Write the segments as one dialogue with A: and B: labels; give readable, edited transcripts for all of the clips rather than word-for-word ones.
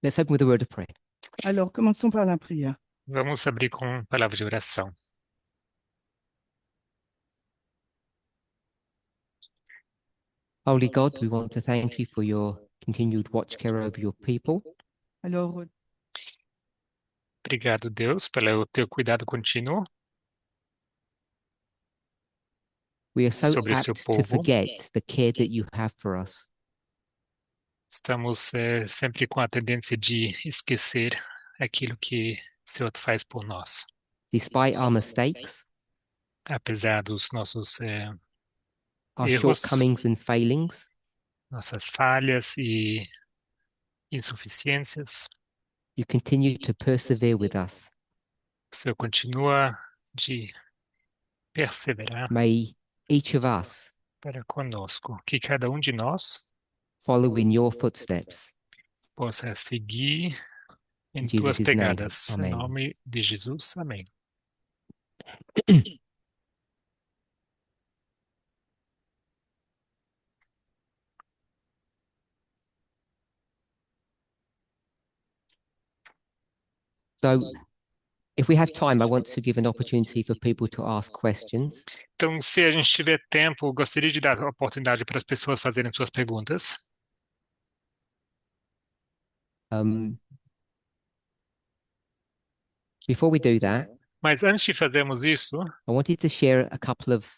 A: Let's open with a word of prayer.
B: Alors, commençons par la prière.
C: Vamos abrir com palavra de oração.
A: Holy God, we want to thank you for your continued watch care over your people.
B: Alors,
C: Obrigado, Deus, pelo teu cuidado contínuo
A: We are so
C: sobre o seu
A: apt to
C: povo.
A: forget the care that you have for us.
C: Estamos sempre com a tendência de esquecer aquilo que o Senhor faz por nós.
A: Despite our mistakes,
C: Apesar dos nossos
A: our
C: erros,
A: shortcomings and failings,
C: nossas falhas e insuficiências,
A: you continue to persevere with us.
C: o Senhor continua de perseverar
A: May each of us
C: para conosco. Que cada de nós
A: follow in your footsteps.
C: possa seguir em
A: In
C: tuas
A: Jesus' name,
C: pegadas. Em
A: amen.
C: nome de Jesus, amém.
A: So, if we have time, I want to give an opportunity for people to ask questions.
C: Então, se a gente tiver tempo, gostaria de dar a oportunidade para as pessoas fazerem suas perguntas.
A: Before we do that,
C: Mas antes de fazermos isso,
A: I wanted to share a couple of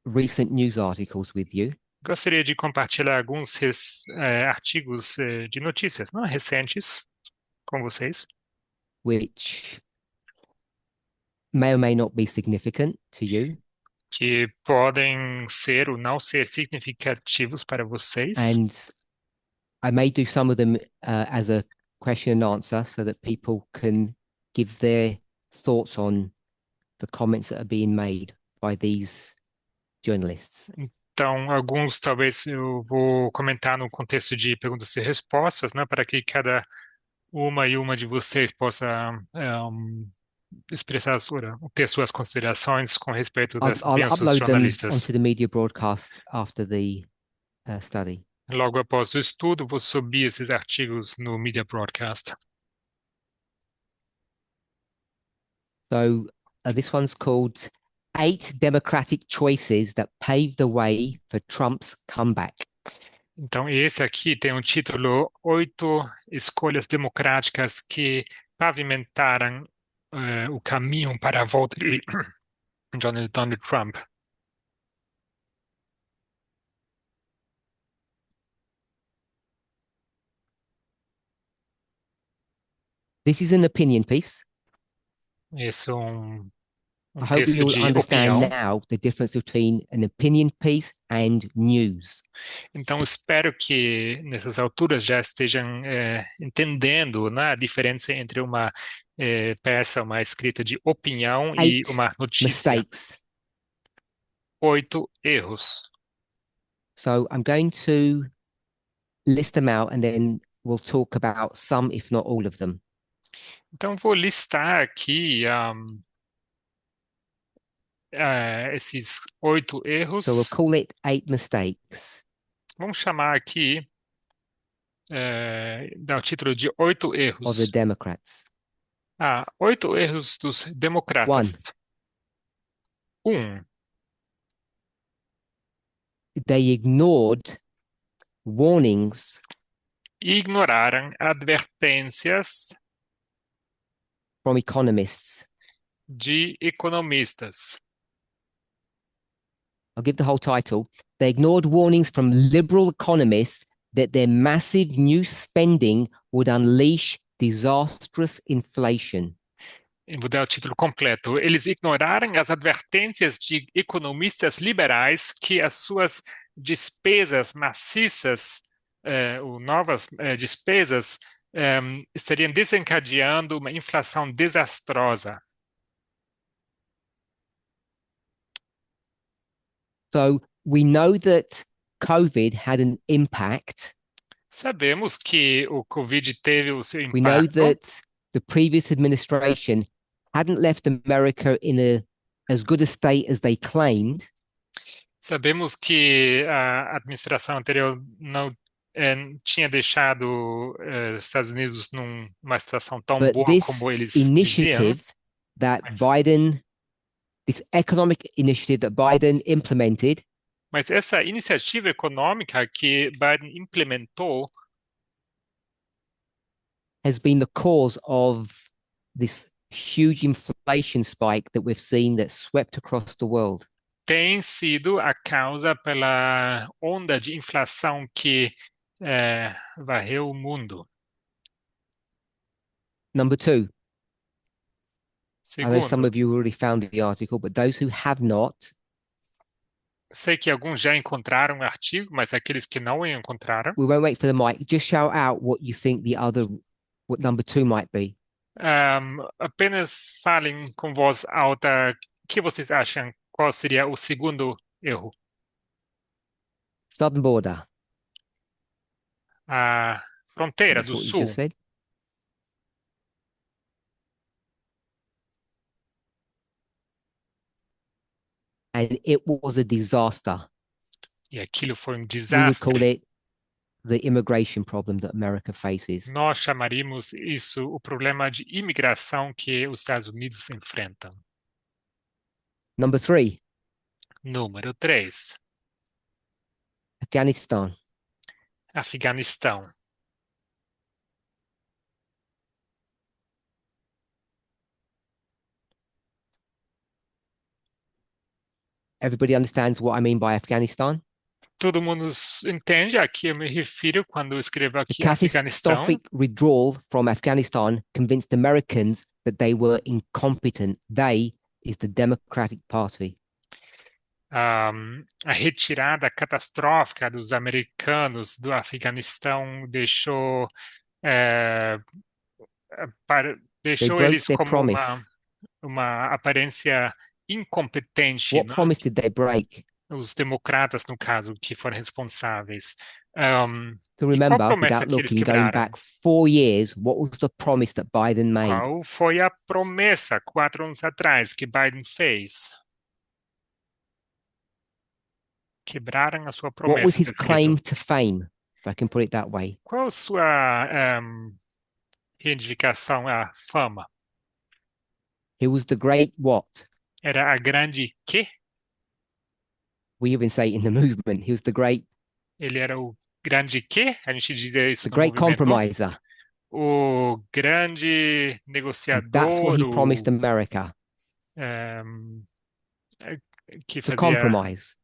A: recent news articles with you.
C: gostaria de compartilhar alguns artigos de notícias, não recentes, com vocês,
A: Which may or may not be significant to you.
C: que podem ser ou não ser significativos para vocês.
A: And I may do some of them as a question and answer so that people can give their thoughts on the comments that are being made by these journalists.
C: Então, alguns talvez eu vou comentar no contexto de perguntas e respostas, né, para que cada uma de vocês possa expressar ter suas considerações com respeito das
A: I'll
C: opiniões dos
A: upload them
C: jornalistas.
A: onto the media broadcast after the study.
C: Logo após o estudo, vou subir esses artigos no Media Broadcast.
A: So this one's called 8 Democratic Choices That Paved the Way for Trump's Comeback.
C: Então, esse aqui tem um título 8 escolhas democráticas que pavimentaram o caminho para a volta de Donald Trump.
A: This is an opinion piece.
C: Esse é um
A: I hope
C: texto
A: you'll
C: de
A: understand
C: opinião.
A: now the difference between an opinion piece and news.
C: Então, espero que nessas alturas já estejam entendendo, né, a diferença entre uma peça, uma escrita de opinião e
A: 8
C: uma notícia.
A: mistakes.
C: 8 erros.
A: So I'm going to list them out and then we'll talk about some, if not all of them.
C: Então, vou listar aqui esses 8 erros.
A: So we'll call it 8 mistakes.
C: Vamos chamar aqui, dar o título de 8
A: Of the
C: erros.
A: Democrats.
C: 8 erros dos democratas. 1.
A: They ignored warnings
C: Ignoraram advertências
A: from economists.
C: de economistas.
A: I'll give the whole title. They ignored warnings from liberal economists that their massive new spending would unleash disastrous inflation.
C: Eu vou dar o título completo. Eles ignoraram as advertências de economistas liberais que as suas despesas maciças, ou novas despesas, estariam desencadeando uma inflação desastrosa.
A: So we know that COVID had an impact.
C: Sabemos que o Covid teve o seu
A: We know
C: impacto.
A: that the previous administration hadn't left America in as good a state as they claimed.
C: Sabemos que a administração anterior não tinha deixado os Estados Unidos numa situação tão
A: But
C: boa
A: this
C: como eles diziam.
A: initiative that
C: Mas-
A: Biden, this economic initiative that Biden implemented,
C: Mas essa iniciativa econômica que Biden implementou
A: has been the cause of this huge inflation spike that we've seen that swept across the world.
C: tem sido a causa pela onda de inflação que varreu o mundo.
A: Number two, I know some
C: Segundo,
A: of you already found the article, but those who have not,
C: sei que alguns já encontraram o artigo, mas aqueles que não encontraram,
A: we won't wait for the mic. Just shout out what you think what number two might be.
C: apenas falem com voz alta o que vocês acham, qual seria o segundo erro.
A: Southern border.
C: A fronteira
A: That's
C: do
A: what you
C: sul.
A: just said. And it was a disaster.
C: E aquilo foi um
A: We would call
C: desastre.
A: it the immigration problem that America faces.
C: Nós chamaríamos isso o problema de imigração que os Estados Unidos enfrentam.
A: Number three,
C: Número 3,
A: Afghanistan.
C: Afeganistão.
A: Everybody understands what I mean by Afghanistan?
C: Todo mundo entende a que eu me refiro quando eu escrevo
A: The
C: aqui Afeganistão.
A: catastrophic withdrawal from Afghanistan convinced Americans that they were incompetent. They is the Democratic Party.
C: A retirada catastrófica dos americanos do Afeganistão deixou
A: They broke
C: eles
A: their
C: como
A: promise.
C: uma aparência incompetente,
A: What
C: né?
A: promise did they break?
C: Os democratas, no caso, que foram responsáveis.
A: To
C: E qual
A: remember,
C: promessa
A: without
C: que eles
A: looking, going
C: quebraram?
A: back 4 years, what was the promise that Biden made?
C: Qual foi a promessa 4 anos atrás que Biden fez? Quebraram a sua
A: What was
C: promessa,
A: his
C: tá escrito.
A: claim to fame, if I can put it that way?
C: Qual a sua reivindicação à fama?
A: He was the great what?
C: Era a grande quê?
A: We even say it in the movement. He was the great,
C: Ele era o grande quê? A gente dizia isso
A: the
C: no
A: great
C: movimento.
A: compromiser.
C: O grande
A: And
C: negociador,
A: that's what he promised America,
C: que
A: to
C: fazia
A: compromise,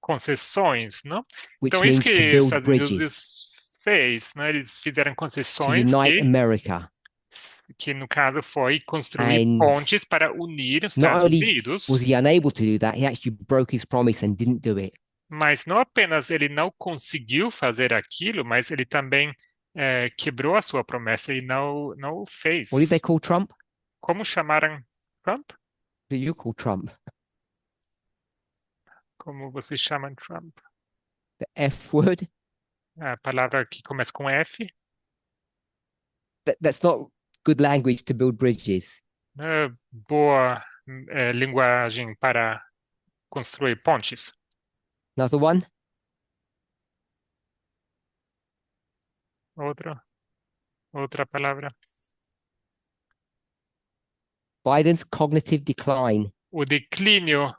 C: concessões, não?
A: which
C: Então, isso
A: means
C: que
A: to
C: os
A: build
C: Estados
A: bridges,
C: Unidos fez, né? Eles fizeram
A: to
C: concessões
A: unite America.
C: que no caso foi construir
A: And
C: pontes para unir os
A: not
C: Estados
A: only
C: Unidos,
A: was he unable to do that, he actually broke his promise and didn't do it.
C: mas não apenas ele não conseguiu fazer aquilo, mas ele também quebrou a sua promessa e não o fez.
A: What did they call Trump?
C: Como chamaram Trump?
A: What do you call Trump?
C: Como vocês chamam Trump?
A: The F word?
C: A palavra que começa com F?
A: That's not good language to build bridges.
C: Não é boa linguagem para construir pontes.
A: Another one?
C: Outra palavra.
A: Biden's cognitive decline.
C: O declínio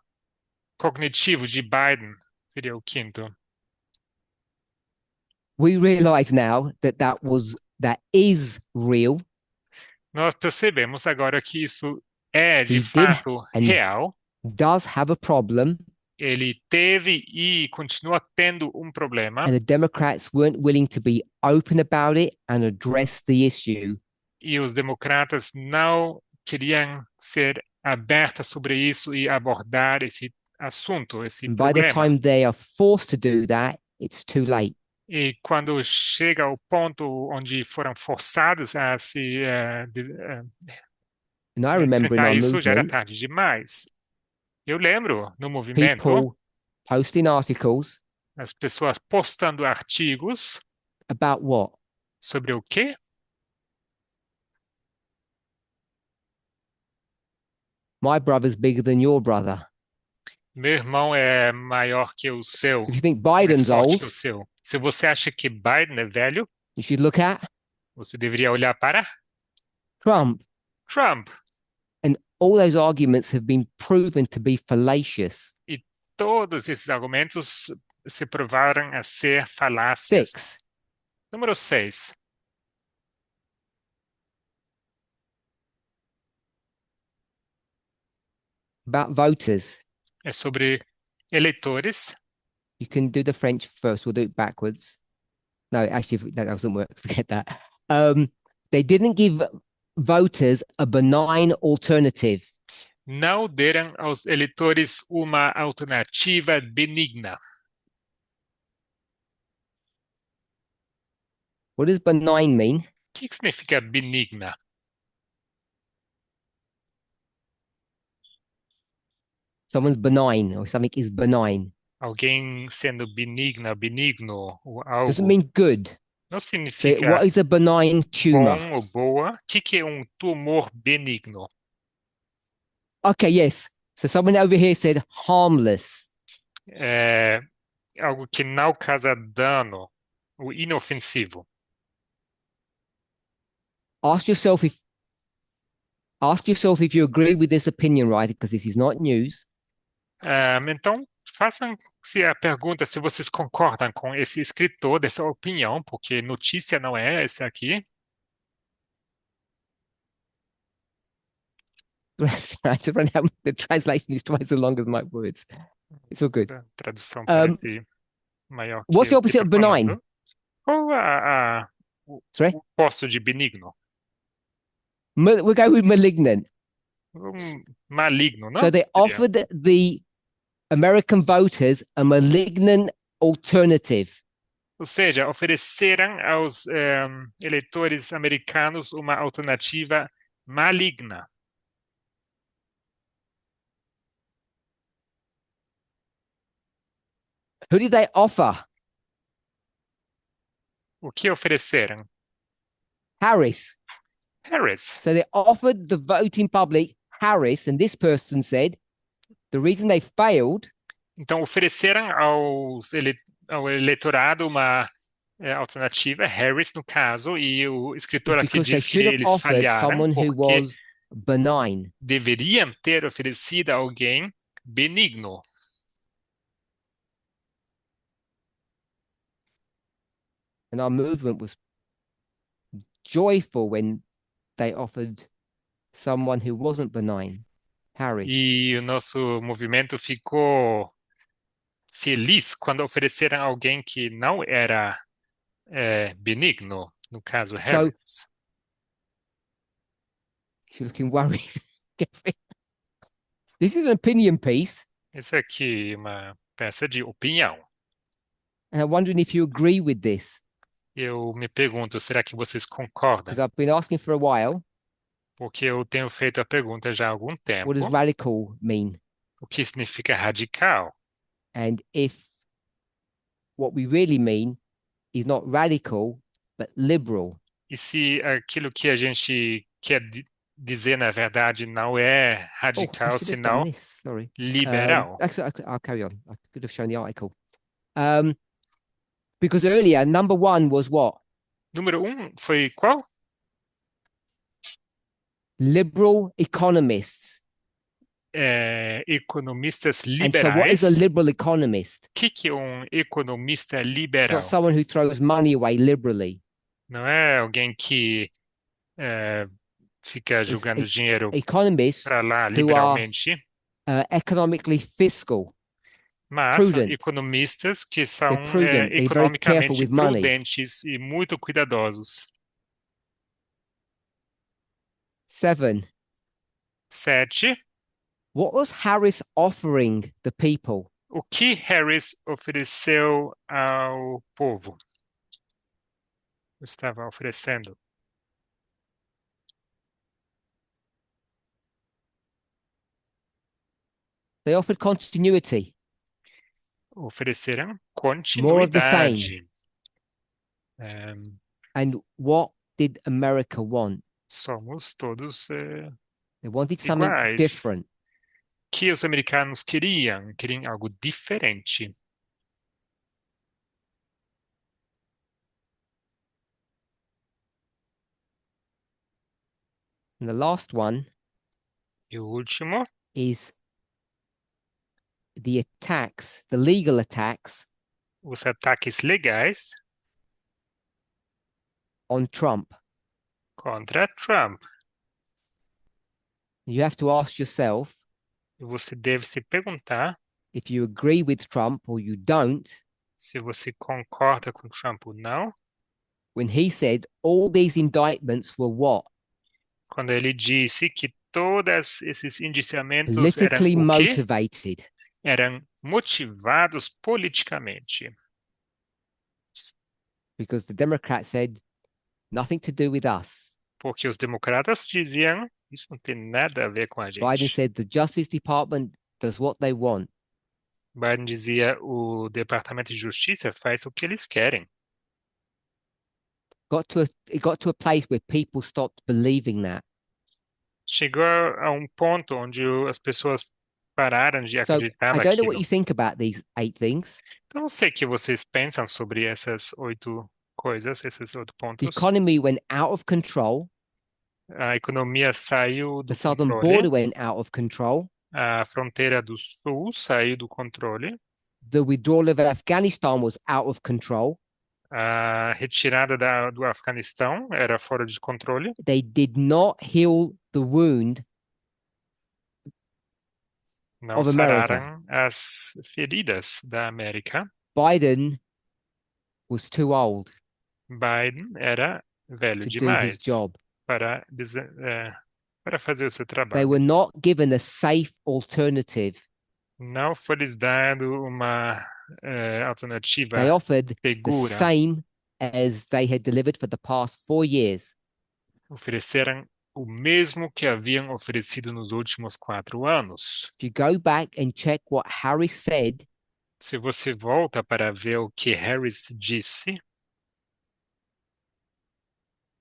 C: cognitivo de Biden seria o quinto.
A: We realize now that is real.
C: Nós percebemos agora que isso é de
A: He did
C: fato
A: and
C: real.
A: does have a problem,
C: Ele teve e continua tendo um problema.
A: and the Democrats weren't willing to be open about it and address the issue.
C: E os democratas não queriam ser abertos sobre isso e abordar esse assunto, esse
A: And by the
C: problema.
A: time they are forced to do that, it's too late.
C: E quando chega ao ponto onde foram forçados a se
A: And I remember in
C: enfrentar
A: our
C: isso, já era
A: movement,
C: tarde demais. Eu lembro no movimento
A: people posting articles
C: as pessoas postando artigos
A: about what?
C: sobre o quê?
A: My brother's bigger than your brother.
C: Meu irmão é maior que o seu,
A: If you think
C: mais
A: Biden's
C: forte que o
A: old,
C: seu. Se você acha que Biden é velho,
A: you should look at
C: você deveria olhar para
A: Trump.
C: Trump.
A: And all those arguments have been proven to be fallacious.
C: E todos esses argumentos se provaram a ser falácias.
A: 6.
C: Número 6.
A: About voters.
C: É sobre eleitores.
A: You can do the French first. We'll do it backwards. No, actually, that doesn't work. Forget that. They didn't give voters a benign alternative.
C: Não deram aos eleitores uma alternativa benigna.
A: What does benign mean?
C: O que significa benigna?
A: Someone's benign or something is benign.
C: Alguém sendo benigna, benigno, ou
A: Doesn't
C: algo.
A: mean good.
C: Não
A: So
C: significa
A: what is a benign tumor?
C: bom ou boa. O que é um tumor benigno?
A: Okay, yes. So someone over here said harmless.
C: É algo que não causa dano, o inofensivo.
A: Ask yourself if you agree with this opinion, right? Because this is not news.
C: Então, façam-se a pergunta se vocês concordam com esse escritor, dessa opinião, porque notícia não é essa aqui.
A: The translation is twice as long as my words. It's all good.
C: A tradução parece maior que
A: What's the
C: eu
A: opposite of
C: estou
A: benign?
C: falando. Qual o
A: Sorry?
C: oposto de benigno?
A: We'll go with malignant.
C: Maligno, não?
A: So they
C: Seria.
A: offered the American voters a malignant alternative.
C: Ou seja, ofereceram aos eleitores americanos uma alternativa maligna.
A: Who did they offer?
C: O que ofereceram?
A: Harris.
C: Harris.
A: So they offered the voting public Harris, and this person said the reason they failed
C: Então, ofereceram ao eleitorado uma alternativa, Harris no caso, e o
A: is
C: escritor aqui
A: because they
C: diz que
A: should have
C: eles
A: offered
C: falharam
A: someone who
C: porque
A: was benign.
C: deveriam ter oferecido a alguém benigno.
A: And our movement was joyful when they offered someone who wasn't benign, Harris.
C: E o nosso movimento ficou feliz quando ofereceram alguém que não era benigno, no caso Harris.
A: You're looking worried. This is an opinion piece,
C: Essa aqui é uma peça de opinião.
A: and I'm wondering if you agree with this,
C: Eu me pergunto, será que vocês concordam?
A: because I've been asking for a while,
C: Porque eu tenho feito a pergunta já há algum tempo.
A: what does radical mean?
C: O que significa radical?
A: And if what we really mean is not radical, but liberal.
C: E se aquilo que a gente quer dizer, na verdade, não é
A: I
C: radical,
A: should have done
C: senão
A: this. Sorry.
C: liberal?
A: Actually, I'll carry on. I could have shown the article. Because earlier, number one was what?
C: Número 1 foi qual?
A: Liberal economists.
C: Economistas
A: And so what is a
C: liberais.
A: liberal economist?
C: O que é um economista
A: It's
C: liberal?
A: not someone who throws money away liberally.
C: Não é alguém que fica jogando dinheiro
A: Economists
C: para lá
A: who are
C: liberalmente,
A: economically fiscal.
C: mas são
A: prudent.
C: economistas que são
A: prudent. They're very careful
C: economicamente
A: with money.
C: prudentes e muito cuidadosos.
A: 7.
C: 7.
A: What was Harris offering the people?
C: O que Harris ofereceu ao povo? Estava oferecendo.
A: They offered continuity.
C: Ofereceram
A: More of the same.
C: continuidade.
A: And what did America want?
C: Somos todos
A: They wanted something
C: iguais.
A: different.
C: que os americanos queriam? Queriam algo diferente.
A: And the last one
C: E o último,
A: is the attacks, the legal attacks
C: os ataques legais
A: on Trump.
C: contra Trump.
A: You have to ask yourself
C: E você deve se perguntar
A: if you agree with Trump or you don't,
C: se você concorda com Trump ou não,
A: when he said all these indictments were what?
C: quando ele disse que todos esses indiciamentos eram
A: Politically
C: o quê?
A: motivated.
C: Eram motivados politicamente.
A: Because the Democrats said nothing to do with us.
C: Porque os democratas diziam, isso não tem nada a ver com a
A: Biden
C: gente.
A: said the Justice Department does what they want.
C: Biden dizia, o Departamento de Justiça faz o que eles querem.
A: It got to a place where people stopped believing that.
C: Chegou a um ponto onde as pessoas pararam de
A: So
C: acreditar
A: I don't know
C: naquilo.
A: what you think about these 8 things.
C: Eu não sei o que vocês pensam sobre essas 8 coisas, esses 8
A: The
C: pontos.
A: economy went out of control.
C: A economia saiu
A: The
C: do
A: southern
C: controle.
A: border went out of control.
C: A fronteira do sul saiu do controle.
A: The withdrawal of Afghanistan was out of control.
C: A retirada do Afeganistão era fora de controle.
A: They did not heal the wound
C: Não
A: of America.
C: sararam as feridas da América.
A: Biden was too old
C: Biden era velho
A: to do his
C: demais
A: job.
C: para, para fazer o seu
A: They
C: trabalho.
A: were not given a safe alternative.
C: Não foi lhes dado uma
A: They
C: alternativa
A: offered the
C: segura.
A: same as they had delivered for the past 4 years.
C: Ofereceram o mesmo que haviam oferecido nos últimos 4 anos.
A: If you go back and check what Harris said,
C: Se você volta para ver o que Harris disse,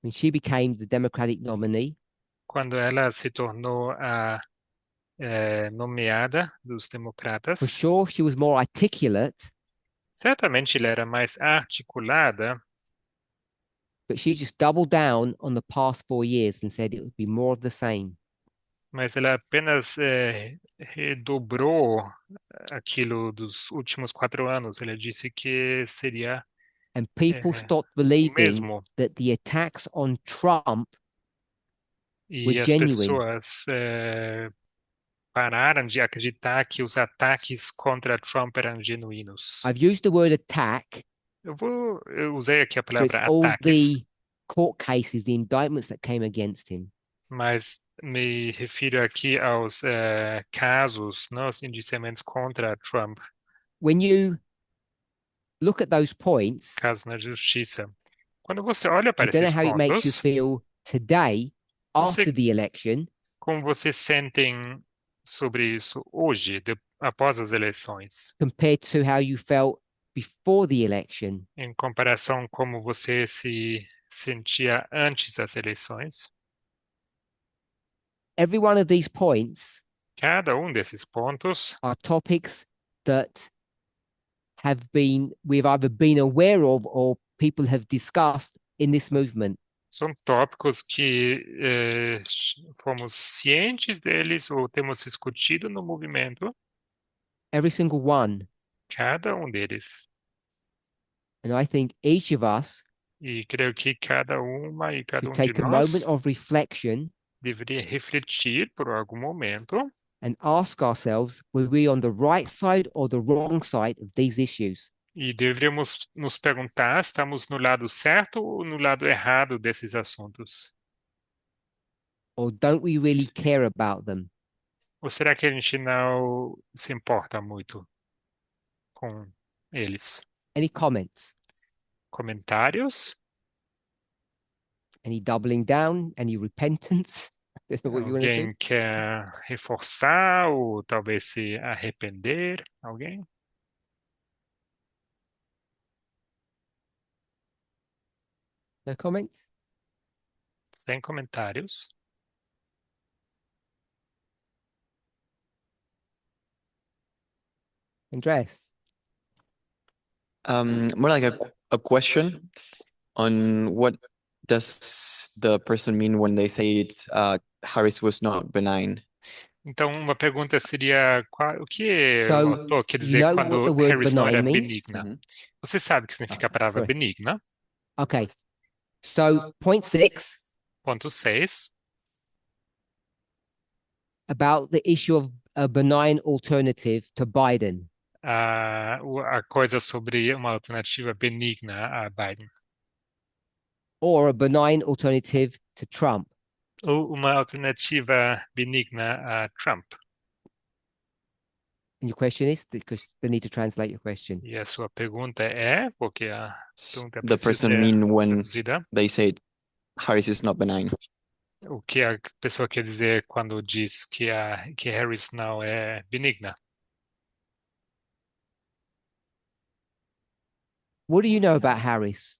A: when she became the Democratic nominee,
C: quando ela se tornou a nomeada dos
A: for
C: democratas,
A: sure she was more articulate,
C: certamente ela era mais articulada,
A: but she just doubled down on the past 4 years and said it would be more of the same.
C: mas ela apenas redobrou aquilo dos últimos 4 anos. Ela disse que seria
A: And people
C: o
A: stopped believing
C: mesmo.
A: that the attacks on Trump
C: E
A: were
C: as
A: genuine.
C: pessoas pararam de acreditar que os ataques contra Trump eram genuínos.
A: I've used the word attack,
C: Eu usei aqui a
A: but it's
C: palavra
A: all
C: ataques,
A: the court cases, the indictments that came against him.
C: mas me refiro aqui aos casos, não, os indiciamentos contra Trump,
A: When you look at those points,
C: casos na justiça. Quando você olha
A: I
C: para
A: don't know
C: esses
A: how it makes you
C: pontos,
A: feel today after the election,
C: como vocês sentem sobre isso hoje, após as eleições,
A: compared to how you felt before the election.
C: em comparação como você se sentia antes das eleições?
A: Every one of these points
C: Cada desses pontos
A: are topics that we've either been aware of or people have discussed in this movement.
C: são tópicos que fomos cientes deles ou temos discutido no movimento,
A: Every single one.
C: cada deles.
A: And I think each of us
C: E creio que cada uma e cada
A: should
C: de
A: take a
C: nós
A: moment of reflection
C: deveria refletir por algum momento
A: and ask ourselves, were we on the right side or the wrong side of these issues?
C: e deveríamos nos perguntar, estamos no lado certo ou no lado errado desses assuntos?
A: Or don't we really care about them?
C: Ou será que a gente não se importa muito com eles?
A: Any comments?
C: Comentários?
A: Any doubling down? Any repentance? I don't know what you want to
C: Alguém
A: think.
C: quer reforçar ou talvez se arrepender? Alguém?
A: No comments?
C: Sem comentários?
A: Andres.
D: More like a question on what does the person mean when they say Harris was not benign?
C: Então, uma pergunta seria o que o
A: So,
C: autor quer
A: you
C: dizer
A: know what
C: quando
A: the word
C: Harris não era
A: benign means?
C: benigna?
D: Mhm.
C: Você sabe o que significa a palavra
A: sorry.
C: benigna?
A: Okay. So, point 6,
C: Ponto 6,
A: about the issue of a benign alternative to Biden.
C: a coisa sobre uma alternativa benigna a Biden.
A: Or a benign alternative to Trump.
C: Ou uma alternativa benigna a Trump.
A: And your question is, because they need to translate your question.
C: E a sua pergunta é, porque a pergunta
D: The
C: precisa
D: person
C: ser
D: mean when
C: traduzida,
D: they say Harris is not benign?
C: o que a pessoa quer dizer quando diz que Harris não é benigna.
A: What do you know about Harris?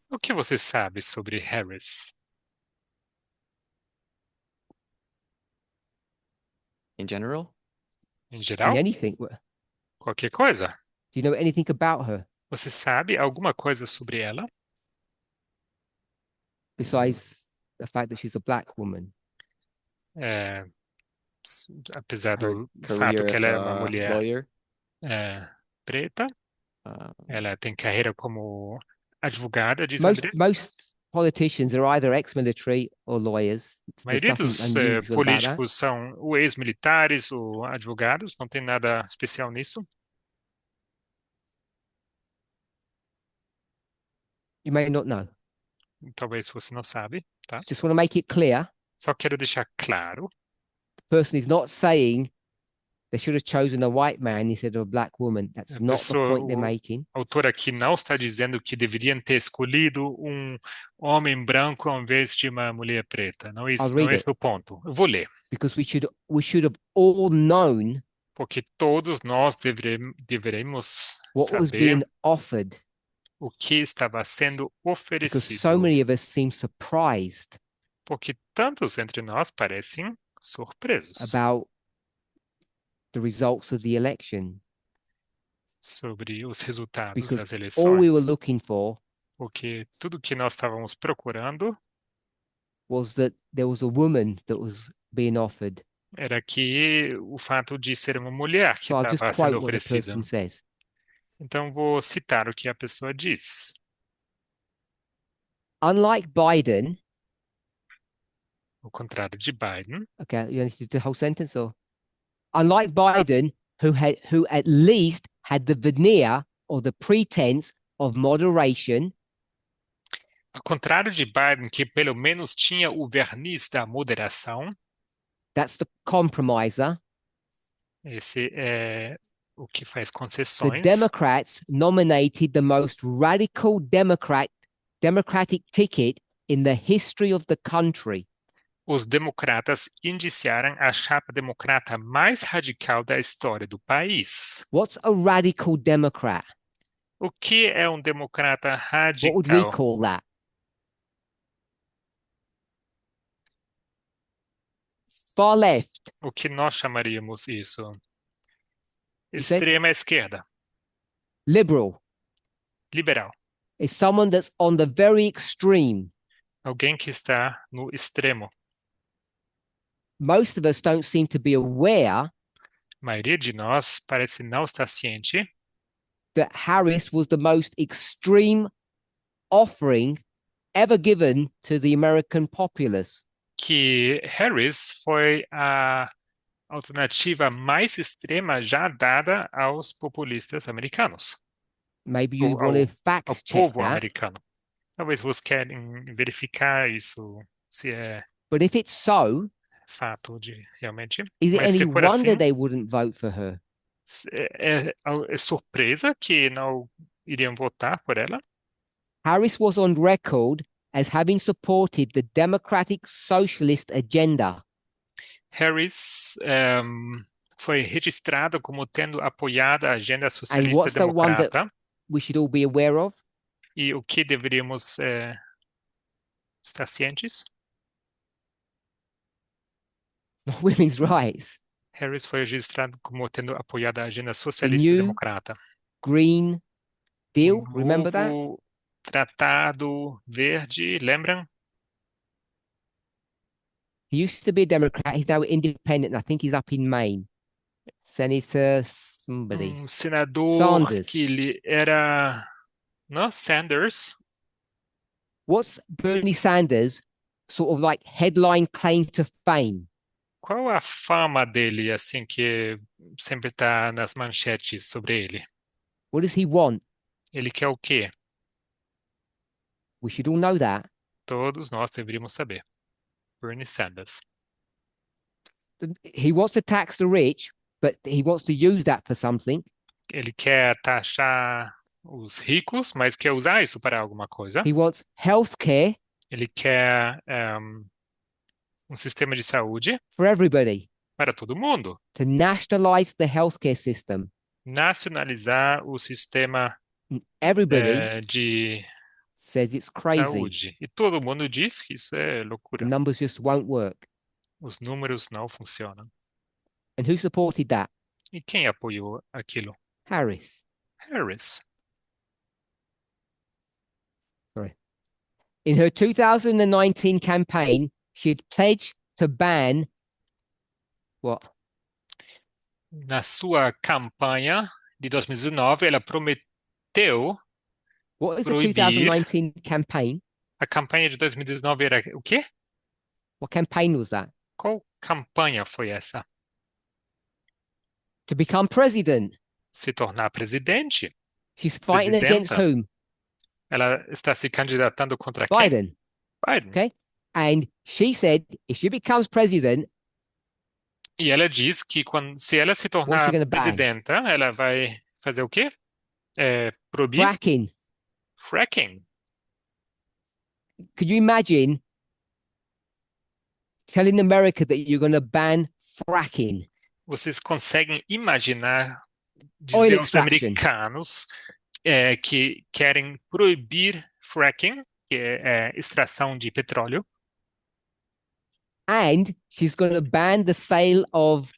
C: O que você sabe sobre Harris?
D: In general?
C: Em
A: In
C: geral,
A: anything? Do
C: qualquer coisa.
A: you know anything about her
C: Você sabe alguma coisa sobre ela?
A: besides the fact that she's a black woman?
C: É, apesar
D: Her
C: do fato
D: career
C: que
D: as
C: ela é uma
D: a
C: mulher
D: lawyer?
C: preta,
D: Uh,
C: ela tem carreira como advogada, diz
A: Most
C: André.
A: most politicians are either ex-military or lawyers.
C: A
A: There's
C: maioria
A: nothing
C: dos
A: unusual about that.
C: políticos são ou ex-militares ou advogados, não tem nada especial nisso.
A: You may not know.
C: Talvez você não sabe, tá?
A: Just want to make it clear.
C: Só quero deixar claro,
A: The person is not saying they should have chosen a white man instead of a black woman. That's
C: a
A: not the point they're
C: pessoa, o
A: making.
C: autor aqui não está dizendo que deveriam ter escolhido um homem branco ao invés de uma mulher preta. Não,
A: I'll
C: não
A: read
C: é
A: it
C: esse o ponto. Eu vou ler,
A: because we should have all known
C: porque todos nós deveremos
A: what was
C: saber
A: being offered
C: o que estava sendo
A: because so
C: oferecido,
A: many of us seem surprised
C: porque tantos entre nós parecem surpresos
A: about the results of the election
C: sobre os resultados
A: because
C: das
A: all we were
C: eleições,
A: looking for
C: porque tudo que nós estávamos procurando
A: was that there was a woman that was being offered.
C: era que o fato de ser uma mulher que
A: So I'll just
C: estava sendo
A: quote what the
C: oferecida.
A: person says.
C: Então, vou citar o que a pessoa diz.
A: Unlike Biden,
C: Ao contrário de Biden,
A: okay, you need to do the whole sentence or unlike Biden, who at least had the veneer or the pretense of moderation,
C: ao contrário de Biden, que pelo menos tinha o verniz da moderação,
A: that's the compromiser.
C: esse é o que faz
A: The
C: concessões.
A: Democrats nominated the most radical Democratic ticket in the history of the country.
C: Os democratas indiciaram a chapa democrata mais radical da história do país.
A: What's a radical Democrat?
C: O que é um democrata
A: What would we
C: radical?
A: call that? Far left.
C: O que nós chamaríamos isso?
A: You said
C: Extrema esquerda,
A: liberal.
C: liberal.
A: It's someone that's on the very extreme.
C: Alguém que está no extremo.
A: Most of us don't seem to be aware
C: A maioria de nós parece não estar ciente
A: that Harris was the most extreme offering ever given to the American populace.
C: que Harris foi a alternativa mais extrema já dada aos populistas americanos,
A: Maybe you
C: Ao-
A: want to
C: ao
A: fact check
C: povo
A: that.
C: americano. Talvez vocês querem verificar isso, se é
A: But if it's so,
C: fato de realmente.
A: is it
C: Mas
A: any
C: se for
A: wonder
C: assim,
A: they wouldn't vote for her?
C: é surpresa que não iriam votar por ela.
A: Harris was on record as having supported the Democratic Socialist agenda.
C: Harris foi registrado como tendo apoiado a agenda
A: And
C: socialista
A: what's the one that
C: democrata.
A: we should all be aware of?
C: E o que deveríamos estar cientes?
A: Women's rights.
C: Harris foi registrado como tendo apoiado a agenda socialista
A: new
C: democrata.
A: Green Deal.
C: O
A: Remember that?
C: novo Tratado Verde, lembram?
A: He used to be a Democrat. He's now independent. And I think he's up in Maine. Senator somebody.
C: Senador
A: Sanders.
C: que ele era, não, Sanders.
A: What's Bernie Sanders' sort of like headline claim to fame?
C: Qual a fama dele, assim, que sempre está nas manchetes sobre ele?
A: What does he want?
C: Ele quer o quê?
A: We should all know that.
C: Todos nós deveríamos saber. Bernie Sanders.
A: He wants to tax the rich, but he wants to use that for something.
C: Ele quer taxar os ricos, mas quer usar isso para alguma coisa.
A: He wants healthcare
C: Ele quer um sistema de saúde
A: for everybody,
C: para todo mundo.
A: to nationalize the healthcare system.
C: Nacionalizar o sistema
A: Everybody
C: de
A: says it's crazy.
C: saúde. E todo mundo diz que isso é
A: The
C: loucura.
A: numbers just won't work.
C: Os números não funcionam.
A: And who supported that?
C: E quem apoiou aquilo?
A: Harris.
C: Harris.
A: In her 2019 campaign, she had pledged to ban what?
C: Na sua campanha de 2019, ela prometeu,
A: What is the
C: Proibir.
A: 2019 campaign?
C: a campanha de 2019 era o quê?
A: What campaign was that?
C: Qual campanha foi essa?
A: To become president.
C: Se tornar presidente.
A: She's fighting against
C: Presidenta.
A: whom?
C: Ela está se candidatando contra quem?
A: Biden.
C: Biden.
A: Okay. And she said if she becomes president,
C: E ela diz que se ela se tornar
A: gonna ban?
C: presidenta, ela vai fazer o quê? Proibir
A: fracking.
C: fracking.
A: Could you imagine telling America that you're going to ban fracking?
C: Vocês conseguem imaginar
A: Oil
C: dizer aos
A: extraction.
C: americanos que querem proibir fracking, que é extração de petróleo,
A: And she's going to ban the sale of,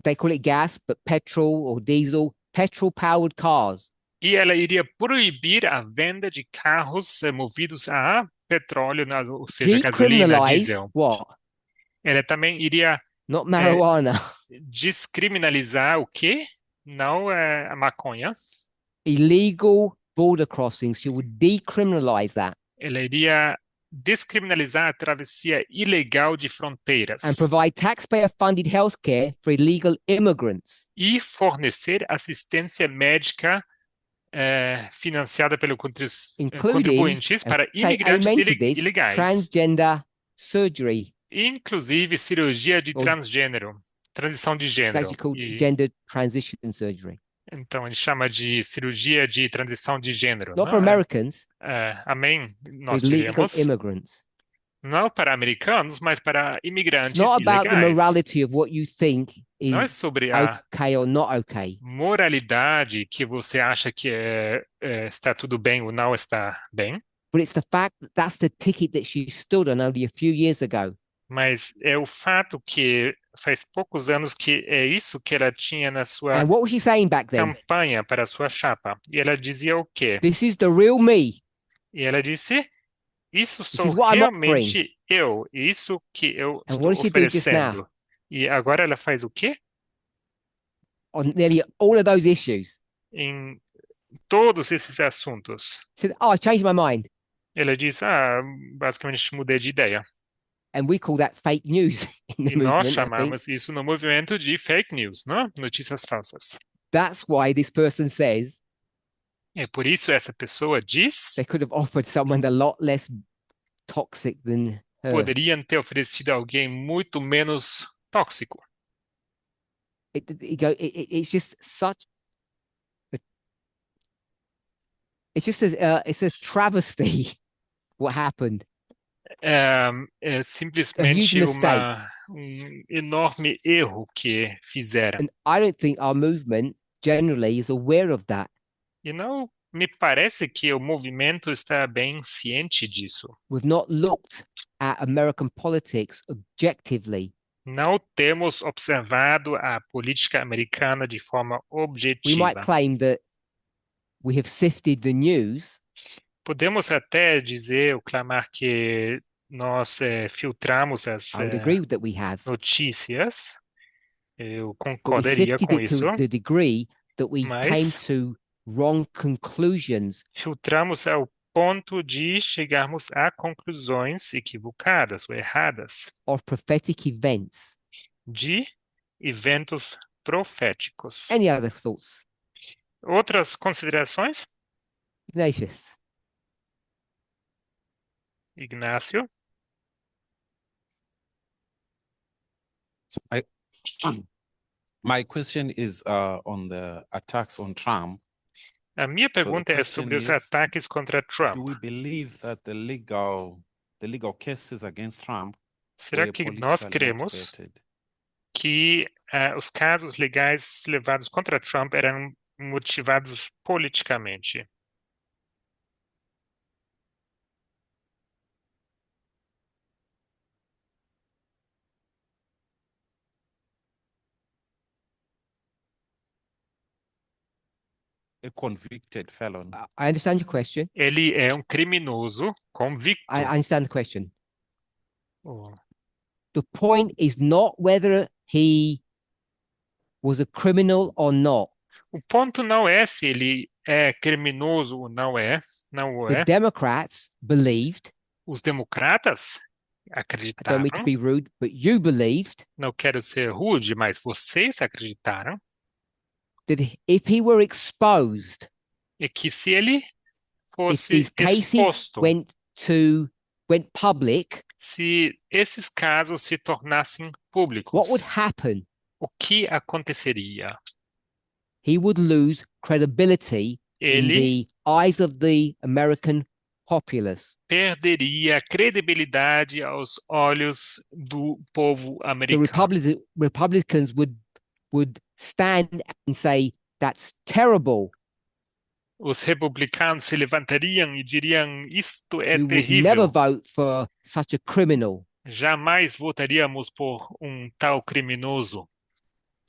A: they call it gas, but petrol or diesel, petrol-powered cars.
C: e ela iria proibir a venda de carros movidos a petróleo, ou seja, gasolina,
A: Decriminalize
C: diesel.
A: what?
C: Ela também iria
A: Not marijuana.
C: descriminalizar o quê? Não a maconha.
A: Illegal border crossings. She would decriminalize that
C: Ela iria descriminalizar a travessia ilegal de fronteiras
A: and provide taxpayer-funded healthcare for illegal immigrants.
C: e fornecer assistência médica financiada pelo
A: Including,
C: contribuintes para imigrantes
A: amen to this,
C: ilegais,
A: transgender surgery.
C: inclusive cirurgia de
A: Or-
C: transgênero, transição de
A: It's
C: gênero.
A: actually called
C: E,
A: gender transition surgery.
C: então, ele chama de cirurgia de transição de gênero.
A: Not for
C: Não é?
A: Americans,
C: Amém,
A: for
C: nós
A: illegal
C: diríamos.
A: immigrants.
C: Não para americanos, mas para
A: It's
C: imigrantes
A: not about the
C: ilegais.
A: morality of what you think
C: Não é
A: is
C: sobre a
A: okay or not okay.
C: moralidade que você acha que está tudo bem ou não está bem,
A: But it's the fact that that's the ticket that she stood on only a few years ago.
C: mas é o fato que faz poucos anos que é isso que ela tinha na sua
A: And what was she saying back then?
C: campanha para a sua chapa. E ela dizia o quê?
A: This is the real me.
C: E ela disse: Isso
A: is
C: sou
A: what I'm
C: realmente eu, isso que eu
A: And
C: estou
A: what did she do just now?
C: oferecendo. E agora ela faz o quê?
A: On nearly all of those issues.
C: Em todos esses assuntos.
A: She said, oh, I changed my mind.
C: Ela diz: basicamente mudei de ideia.
A: And we call that fake news in the
C: E nós
A: movement, I think.
C: chamamos isso no movimento de fake news, não? Notícias falsas.
A: That's why this person says
C: É por isso essa pessoa diz:
A: they could have offered someone a lot less toxic than her.
C: poderiam ter oferecido alguém muito menos tóxico.
A: It's just such. It's just it's a travesty what happened.
C: É simplesmente
A: mistake.
C: um enorme erro que fizeram.
A: And I don't think our movement generally is aware of that.
C: E não me parece que o movimento está bem ciente disso.
A: We've not looked at American politics objectively.
C: Não temos observado a política americana de forma
A: We
C: objetiva.
A: might claim that we have sifted the news,
C: Podemos até dizer ou clamar que nós filtramos as
A: I would agree that we have,
C: notícias. Eu
A: but we
C: concordaria
A: sifted
C: com
A: it
C: isso,
A: to the degree that we came
C: mas
A: to wrong conclusions
C: filtramos ao ponto de chegarmos a conclusões equivocadas ou erradas
A: of prophetic events.
C: de eventos proféticos.
A: Any other thoughts?
C: Outras considerações,
A: Ignatius?
C: Ignácio?
E: My question is on the attacks on Trump.
C: A minha pergunta é
E: question
C: sobre os
E: is,
C: ataques contra
E: Do
C: Trump.
E: we believe that the legal cases against Trump
C: Será
E: were
C: que nós
E: politically
C: cremos
E: motivated?
C: que os casos legais levados contra Trump eram motivados politicamente?
E: A convicted felon.
A: I understand your question.
C: Ele é um criminoso convicto.
A: I understand the question.
C: Oh,
A: The point is not whether he was a criminal or not.
C: o ponto não é se ele é criminoso ou não é. Não o
A: The
C: é.
A: Democrats believed,
C: Os democratas
A: I don't
C: acreditaram,
A: mean to be rude, but you believed
C: não quero ser rude, mas vocês acreditaram,
A: that if he were exposed,
C: e que se ele
A: if
C: fosse
A: these cases
C: exposto,
A: went public,
C: se esses casos se tornassem
A: what
C: públicos,
A: would happen?
C: o que aconteceria?
A: He would lose credibility in
C: Ele
A: the eyes of the American populace.
C: perderia credibilidade aos olhos do povo
A: The
C: americano.
A: Republicans would stand and say, that's terrible.
C: Os republicanos se levantariam e diriam: isto é
A: We would never
C: terrível.
A: vote for such a criminal.
C: Jamais votaríamos por tal criminoso.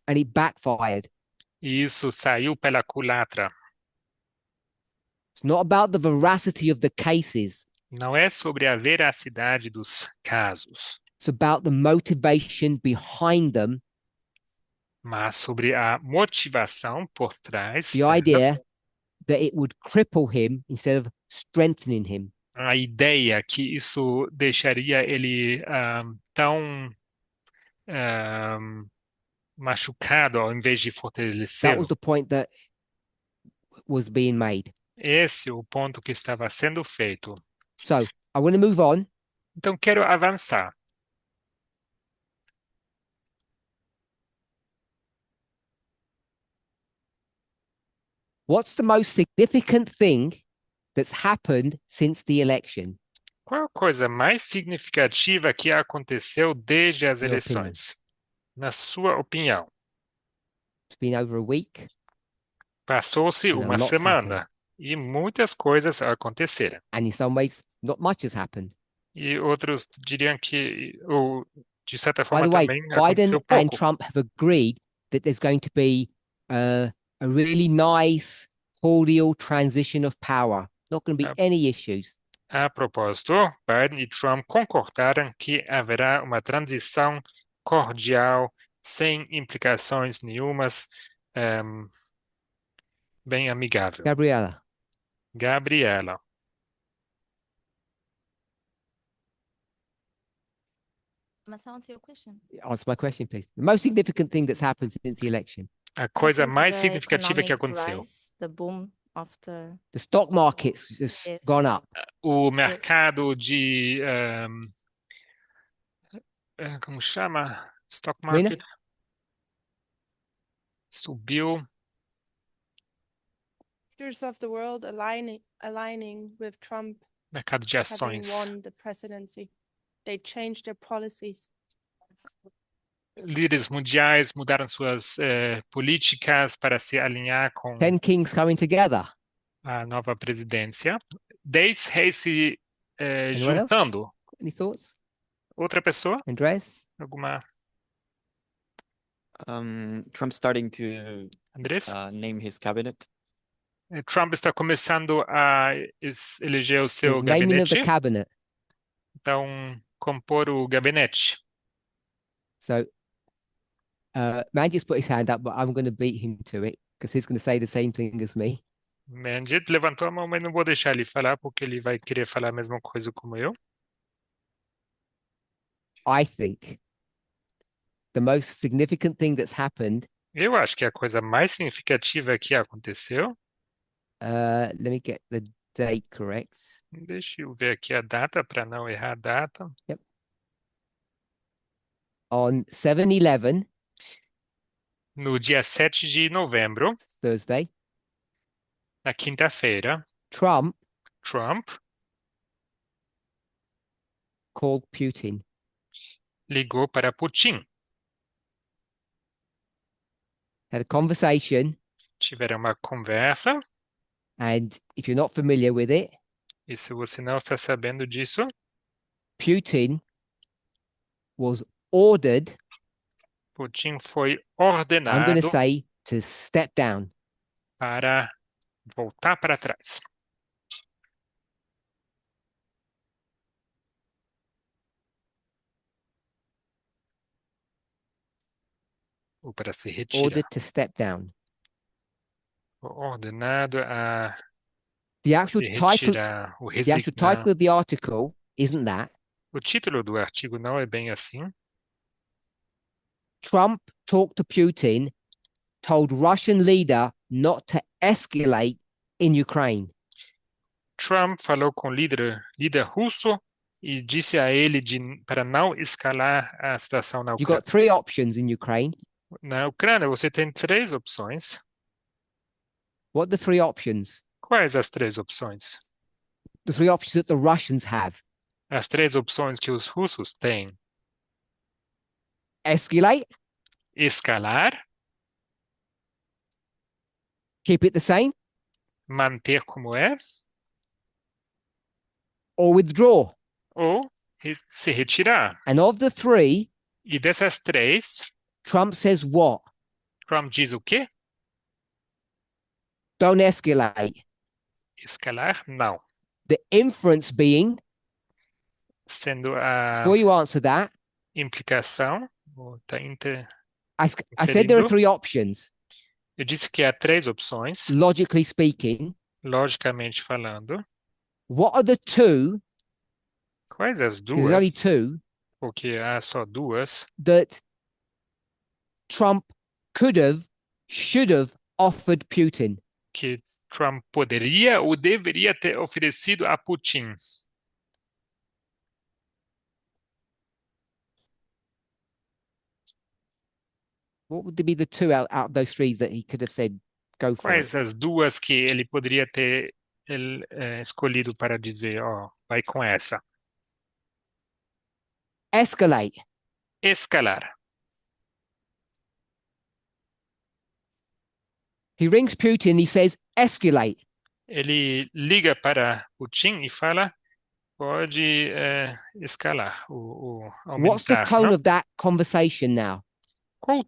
A: And it backfired.
C: E isso saiu pela culatra.
A: It's not about the veracity of the cases.
C: Não é sobre a veracidade dos casos,
A: It's about the motivation behind them.
C: mas sobre a motivação por trás
A: The
C: delas,
A: idea that it would cripple him instead of strengthening him.
C: a ideia que isso deixaria ele tão machucado ao invés de
A: That
C: fortalecê-lo.
A: was the point that was being made.
C: Esse é o ponto que estava sendo feito.
A: So I want to move on.
C: Então, quero avançar.
A: What's the most significant thing that's happened since the election?
C: Qual a coisa mais significativa que aconteceu desde as
A: Your
C: eleições? Na sua opinião,
A: It's been over a week.
C: passou-se
A: And a
C: uma
A: lot's
C: semana e muitas coisas aconteceram.
A: And in some ways, not much has happened.
C: E outros diriam que, ou de certa
A: By
C: forma,
A: the way,
C: também
A: Biden
C: aconteceu
A: and
C: pouco.
A: Trump have agreed that there's going to be a really nice, cordial transition of power. Not going to be
C: Yep.
A: any issues.
C: A propósito, Biden e Trump concordaram que haverá uma transição cordial, sem implicações nenhumas, bem amigável.
A: Gabriella,
C: Gabriela,
F: Must I answer your question?
A: answer my question, please. The most significant thing that's happened since the election.
C: a
F: I
C: coisa
F: think
C: mais
F: the
C: significativa que
F: economic
C: aconteceu.
F: rise, the boom of the
A: The stock market's just
F: Yes.
A: gone up.
C: O mercado de, como chama? Stock
A: Rina?
C: market subiu.
G: Leaders of the world aligning with Trump
C: Mercado de
G: having
C: ações.
G: won the presidency. They changed their policies.
C: Líderes mundiais mudaram suas políticas para se alinhar com
A: 10 kings coming together.
C: a nova presidência. 10 reis se
A: Anyone else?
C: juntando.
A: Any thoughts?
C: Outra pessoa?
A: Andres?
C: Alguma
D: Trump starting to
C: Andrés?
D: name his cabinet.
C: Trump está começando a eleger o
A: The
C: seu
A: naming of the
C: gabinete,
A: cabinet.
C: então compor o gabinete.
A: So Mandy's put his hand up, but I'm going to beat him to it because he's going to say the same thing as me.
C: Manjit levantou a mão, mas não vou deixar ele falar porque ele vai querer falar a mesma coisa como eu.
A: I think the most significant thing that's happened,
C: Eu acho que a coisa mais significativa que aconteceu,
A: let me get the date correct.
C: deixa eu ver aqui a data para não errar a data.
A: On 7/11,
C: No dia 7 de novembro,
A: Thursday,
C: na quinta-feira,
A: Trump
C: Trump
A: called Putin.
C: ligou para Putin.
A: Had a conversation,
C: Tiveram uma conversa,
A: and if you're not familiar with it,
C: e se você não está sabendo disso,
A: Putin was ordered,
C: Putin foi
A: I'm going to
C: ordenado
A: say, to step down.
C: para voltar para trás. Ou para se retirar.
A: Ordered to step down.
C: Foi ordenado a
A: The actual
C: se
A: title,
C: retirar, o
A: the actual
C: resignar.
A: title of the article isn't that.
C: O título do artigo não é bem assim.
A: Trump talked to Putin, told Russian leader not to escalate in Ukraine.
C: Trump falou com o líder russo e disse a ele para não escalar a situação na
A: You've got
C: Ucrânia.
A: 3 options in Ukraine.
C: Na Ucrânia, você tem 3 opções.
A: What are the 3 options?
C: Quais as 3 opções?
A: The 3 options that the Russians have.
C: As 3 opções que os russos têm:
A: Escalate,
C: escalar,
A: keep it the same,
C: manter como é,
A: or withdraw.
C: ou se retirar.
A: And of the 3,
C: E dessas 3,
A: Trump says what?
C: Trump diz o quê?
A: Don't escalate.
C: Escalar, não.
A: The inference being,
C: Sendo a
A: before you answer that,
C: implicação, ou tá
A: I said there are
C: Inferindo.
A: 3 options.
C: eu disse que há 3 opções,
A: Logically speaking,
C: logicamente falando.
A: what are the 2,
C: Quais as
A: because there's only
C: 2?
A: 2,
C: Porque há só 2
A: that Trump could have, should have offered Putin?
C: que Trump poderia ou deveria ter oferecido a Putin.
A: What would be the 2 out of those 3 that he could have said, go for it?
C: Quais as 2 que ele poderia ter escolhido para dizer, ó, vai com essa?
A: Escalate.
C: Escalar.
A: He rings Putin, he says, escalate.
C: Ele liga para Putin e fala, pode escalar, ou
A: What's the
C: aumentar,
A: tone
C: não?
A: of that conversation now?
C: Qual o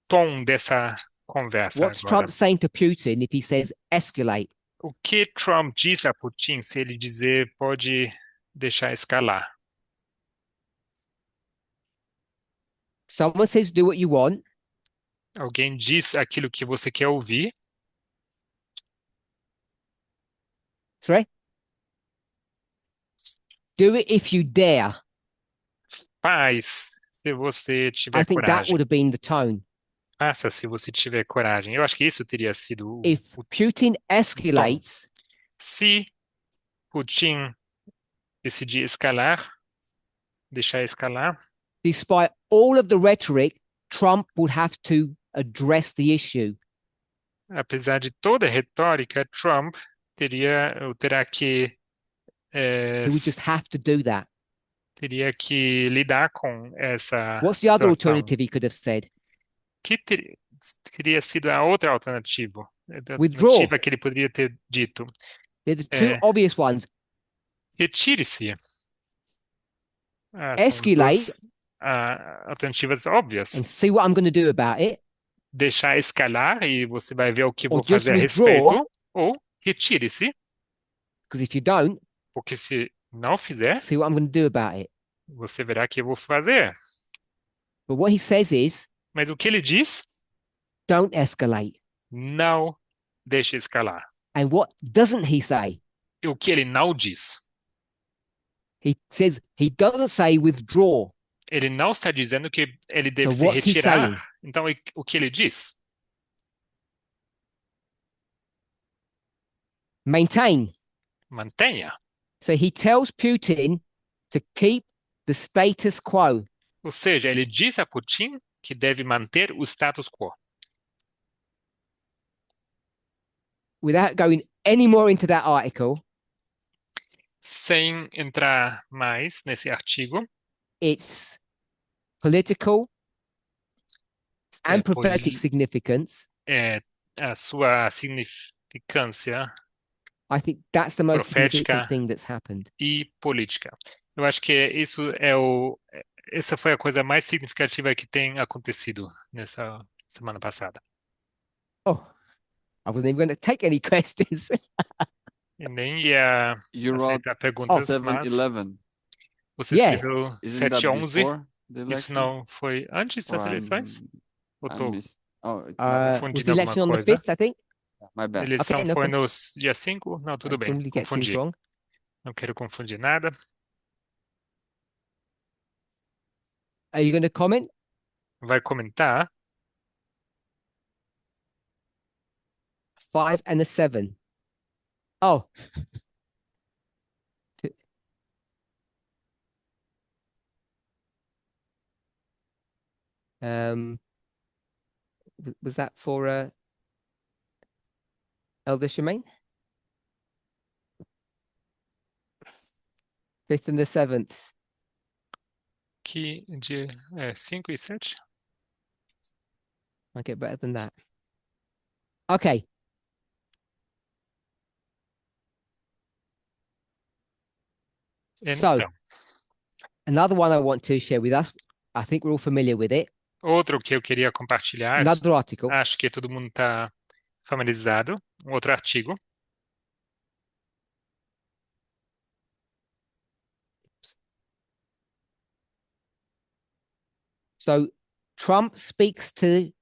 C: tom dessa conversa
A: What's
C: agora?
A: Trump saying to Putin if he says escalate?
C: O que Trump diz a Putin se ele dizer pode deixar escalar?
A: Someone says do what you want.
C: Alguém diz aquilo que você quer ouvir,
A: Sorry? Do it if you dare.
C: faz se você
A: I
C: tiver
A: think that
C: coragem.
A: would have been the tone.
C: Faça se você tiver coragem. Eu acho que isso teria sido
A: If Putin escalates,
C: se Putin decidir escalar, deixar escalar,
A: despite all of the rhetoric, Trump would have to address the issue.
C: apesar de toda a retórica, Trump terá que
A: He would just have to do that.
C: teria que lidar com essa
A: What's the other
C: situação.
A: alternative he could have said?
C: Que teria sido a outra alternativa? A
A: Withdraw.
C: alternativa que ele poderia ter dito.
A: They're the 2
C: Eh,
A: obvious ones.
C: Retire-se. São
A: Escalate.
C: alternativas óbvias.
A: and see what I'm going to do about it,
C: Deixar escalar e você vai ver o que vou
A: or just
C: fazer a
A: withdraw,
C: respeito, ou retire-se,
A: because if you don't,
C: porque se não fizer,
A: see what I'm going to do about it.
C: você verá o que eu vou fazer.
A: But what he says is,
C: Mas o que ele diz?
A: don't escalate.
C: Não deixe escalar.
A: And what doesn't he say?
C: E o que ele não diz?
A: He says he doesn't say withdraw.
C: Ele não está dizendo que ele deve
A: So
C: se
A: what's he
C: retirar.
A: saying?
C: Então, o que ele diz?
A: Maintain.
C: Mantenha.
A: So he tells Putin to keep the status quo.
C: Ou seja, ele diz a Putin que deve manter o status quo.
A: Without going any more into that article,
C: Sem entrar mais nesse artigo,
A: its political and
C: é,
A: prophetic significance,
C: a sua significância
A: I think that's the most
C: Profética.
A: significant thing that's happened.
C: e política. Eu acho que essa foi a coisa mais significativa que tem acontecido nessa semana passada.
A: Oh, I wasn't even going to take any questions.
C: E nem ia
H: You wrote
C: aceitar perguntas, mas
H: 7-11.
C: você
A: Yeah.
C: escreveu
H: Isn't that
C: 7-11.
H: before the
C: Isso
H: election?
C: não foi antes das
H: Or
C: eleições? Ou
H: I
C: tô
H: missed. Oh,
A: Was
C: confundindo
A: the election on
C: alguma
A: the
C: coisa?
A: 5th, I think?
H: my bad.
C: A eleição
A: Okay, no
C: foi
A: problem.
C: no dia 5? Não, tudo
A: I
C: bem,
A: don't really get things
C: confundi.
A: wrong.
C: Não quero confundir nada.
A: Are you going to comment?
C: Vai comentar
A: 5 and a 7. Oh. Was that for Elder Shemaine? 5th and the 7th.
C: que dia 5 e 7?
A: I get better than that. Okay. So-
C: Então,
A: Another one I want to share with us. I think we're all familiar with it.
C: outro que eu queria compartilhar,
A: Another article.
C: acho que todo mundo está familiarizado, um outro artigo.
A: So Trump speaks to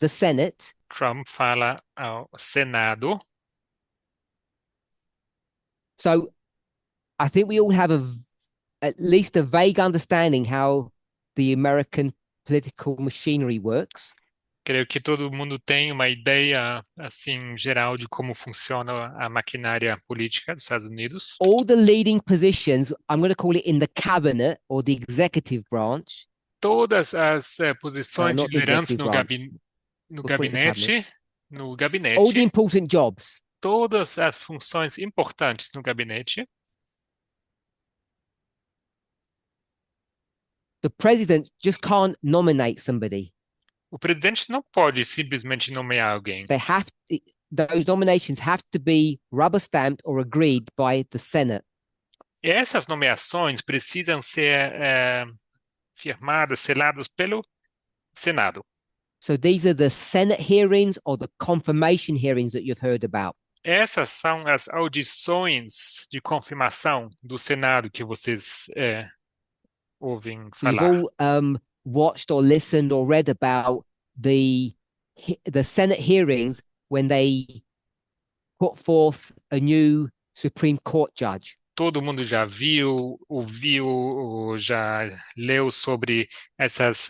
A: the Senate
C: Trump fala ao Senado.
A: So I think we all have at least a vague understanding how the American political machinery works.
C: Creio que todo mundo tem uma ideia, assim, geral de como funciona a maquinária política dos Estados Unidos.
A: All the leading positions, I'm going to call it in the cabinet or the executive branch,
C: Todas as posições de
A: not the
C: liderança
A: executive branch. We'll call it the
C: gabinete, no
A: all the
C: gabinete,
A: important jobs.
C: todas as funções importantes no gabinete,
A: The president just can't nominate somebody.
C: o presidente não pode simplesmente nomear alguém.
A: Those nominations have to be rubber stamped or agreed by the Senate.
C: E essas nomeações precisam ser firmadas, seladas pelo Senado.
A: So these are the Senate hearings or the confirmation hearings that you've heard about.
C: Essas são as audições de confirmação do Senado que vocês ouvem
A: So you've
C: falar.
A: all watched or listened or read about the Senate hearings when they put forth a new Supreme Court judge.
C: Todo mundo já viu, ouviu, ou já leu sobre essas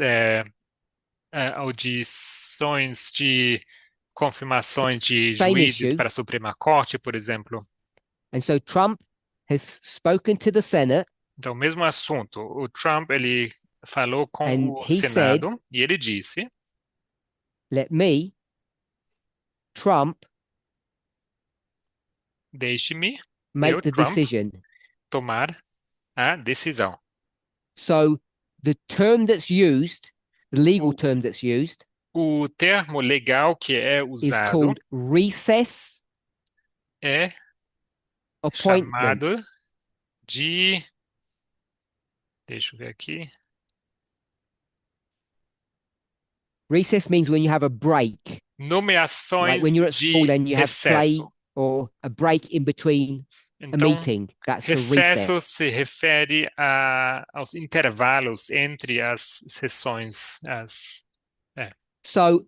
C: audições de confirmações de
A: Same
C: juízes
A: issue.
C: para a Suprema Corte, por exemplo.
A: And so Trump has spoken to the Senate
C: Então, mesmo assunto, o Trump ele falou com
A: And
C: o
A: he
C: Senado e ele disse:
A: let me, Trump,
C: deixe-me
A: make
C: Eu,
A: the
C: Trump.
A: decision.
C: tomar a decisão.
A: So the term that's used, the legal term that's used,
C: O termo legal que é
A: is
C: usado
A: called recess
C: é
A: appointments.
C: chamado de. Deixa eu ver aqui.
A: Recess means when you have a break, like
C: Nomeações
A: when you're at school
C: de
A: and you have play
C: recesso.
A: or a break in between a
C: Então,
A: meeting. That's the recess.
C: recesso se refere aos intervalos entre as sessões.
A: So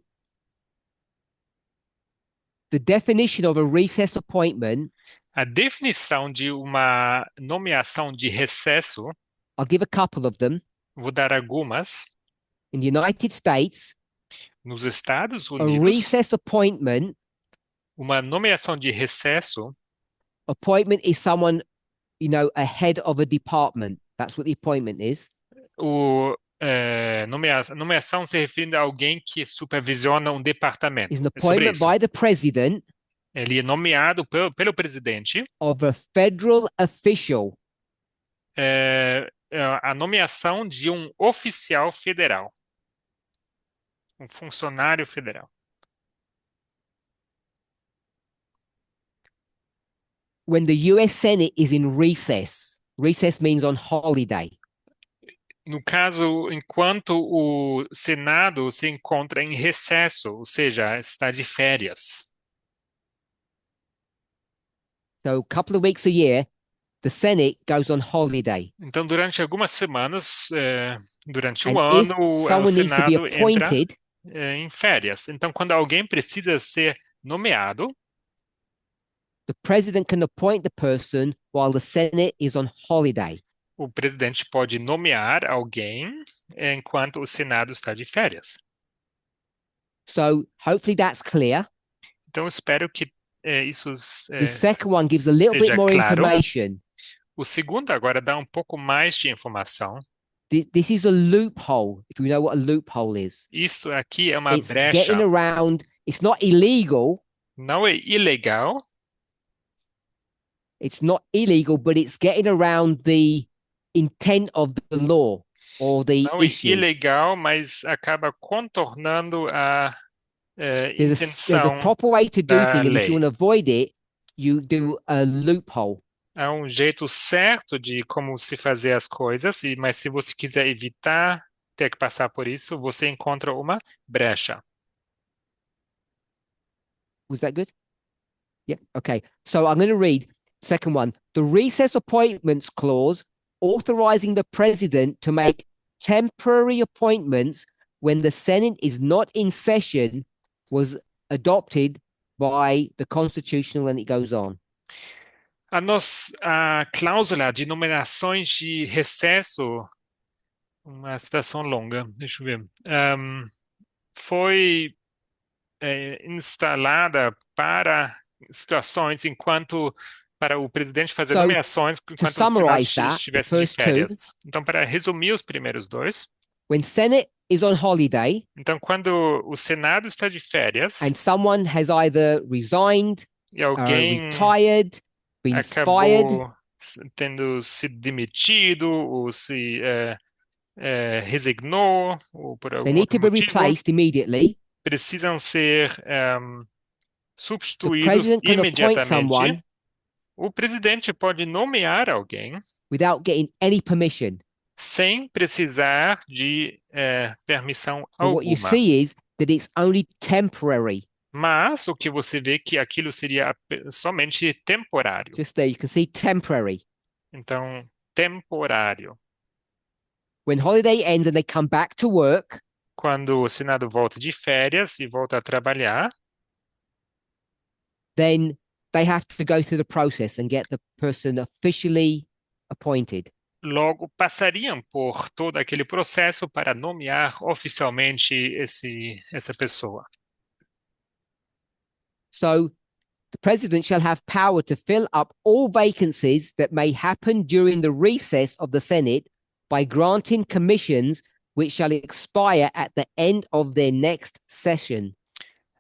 A: the definition of a recess appointment,
C: A definição de uma nomeação de recesso,
A: I'll give a couple of them.
C: vou dar algumas.
A: In the United States,
C: Nos Estados
A: a
C: Unidos,
A: recess appointment
C: uma nomeação de recesso
A: is someone, a head of a department. That's what the appointment is.
C: nomeação se refere a alguém que supervisiona um departamento.
A: Is an
C: É sobre
A: appointment
C: isso.
A: by the president
C: Ele é nomeado pelo presidente.
A: of a federal official
C: A nomeação de um oficial federal, um funcionário federal.
A: when the US Senate is in recess. Recess means on holiday.
C: No caso, enquanto o Senado se encontra em recesso, ou seja, está de férias.
A: So a couple of weeks a year, the Senate goes on holiday.
C: Então, durante algumas semanas, durante
A: And
C: um
A: if
C: ano, o
A: someone needs to be
C: Senado entra
A: appointed,
C: em férias. Então, quando alguém precisa ser nomeado,
A: the president can appoint the person while the Senate is on holiday.
C: o presidente pode nomear alguém enquanto o Senado está de férias.
A: So hopefully that's clear.
C: Então, espero que isso
A: The second one gives a little bit
C: seja
A: more
C: claro.
A: information.
C: O segundo agora dá um pouco mais de informação.
A: This is a loophole, if you know what a loophole is.
C: Isso aqui é uma
A: It's
C: brecha.
A: getting around, it's not illegal,
C: Não é ilegal,
A: but it's getting around the intent of the law or the
C: não é
A: issue.
C: ilegal, mas acaba contornando a
A: There's a
C: intenção.
A: proper way to do
C: da
A: things, and if
C: lei.
A: you want to avoid it, you do a loophole.
C: Há um jeito certo de como se fazer as coisas, mas se você quiser evitar ter que passar por isso, você encontra uma brecha.
A: Was that good? Yeah. Okay. So I'm going to read the second one. The recess appointments clause authorizing the president to make temporary appointments when the Senate is not in session was adopted by the Constitutional, and it goes on.
C: A cláusula de nomeações de recesso, uma citação longa, deixa eu ver, foi instalada para situações para o presidente fazer
A: So,
C: nomeações enquanto o Senado
A: summarize that,
C: estivesse
A: the
C: de
A: first two.
C: férias. Então, para resumir os primeiros dois,
A: When Senate is on holiday
C: então quando o Senado está de férias
A: and someone has either resigned,
C: e alguém
A: retired, been fired,
C: acabou tendo sido demitido ou se resignou ou por
A: they
C: algum
A: need to
C: outro
A: be
C: motivo,
A: replaced immediately.
C: precisam ser
A: The
C: substituídos
A: president can appoint
C: imediatamente.
A: someone
C: O presidente pode nomear alguém
A: without getting any permission.
C: sem precisar de permissão
A: But what you
C: alguma.
A: see is that it's only temporary.
C: Mas o que você vê é que aquilo seria somente temporário.
A: Just there, you can see temporary.
C: Então, temporário.
A: When holiday ends and they come back to work,
C: Quando o Senado volta de férias e volta a trabalhar,
A: then they have to go through the process and get the person officially appointed.
C: logo passariam por todo aquele processo para nomear oficialmente essa pessoa.
A: So the president shall have power to fill up all vacancies that may happen during the recess of the Senate by granting commissions which shall expire at the end of their next session.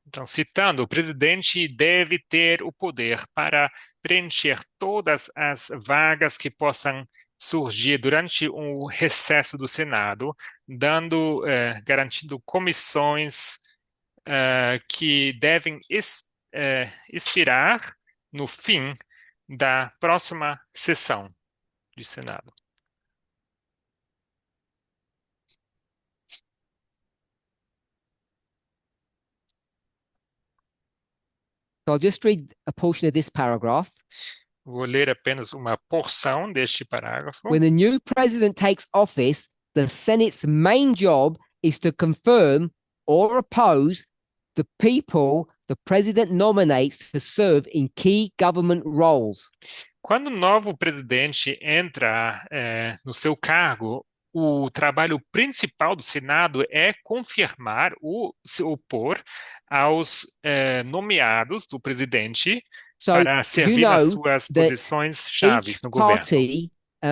C: Então, citando, o presidente deve ter o poder para preencher todas as vagas que possam surgir durante o recesso do Senado, garantindo comissões que devem expirar no fim da próxima sessão de Senado.
A: So I'll just read a portion of this paragraph.
C: Vou ler apenas uma porção deste parágrafo.
A: When a new president takes office, the Senate's main job is to confirm or oppose the people the president nominates to serve in key government roles.
C: Quando o novo presidente entra no seu cargo, o trabalho principal do Senado é confirmar ou se opor aos nomeados do presidente
A: So
C: para
A: you
C: servir nas
A: know
C: suas
A: that
C: posições chaves
A: each
C: no governo.
A: party,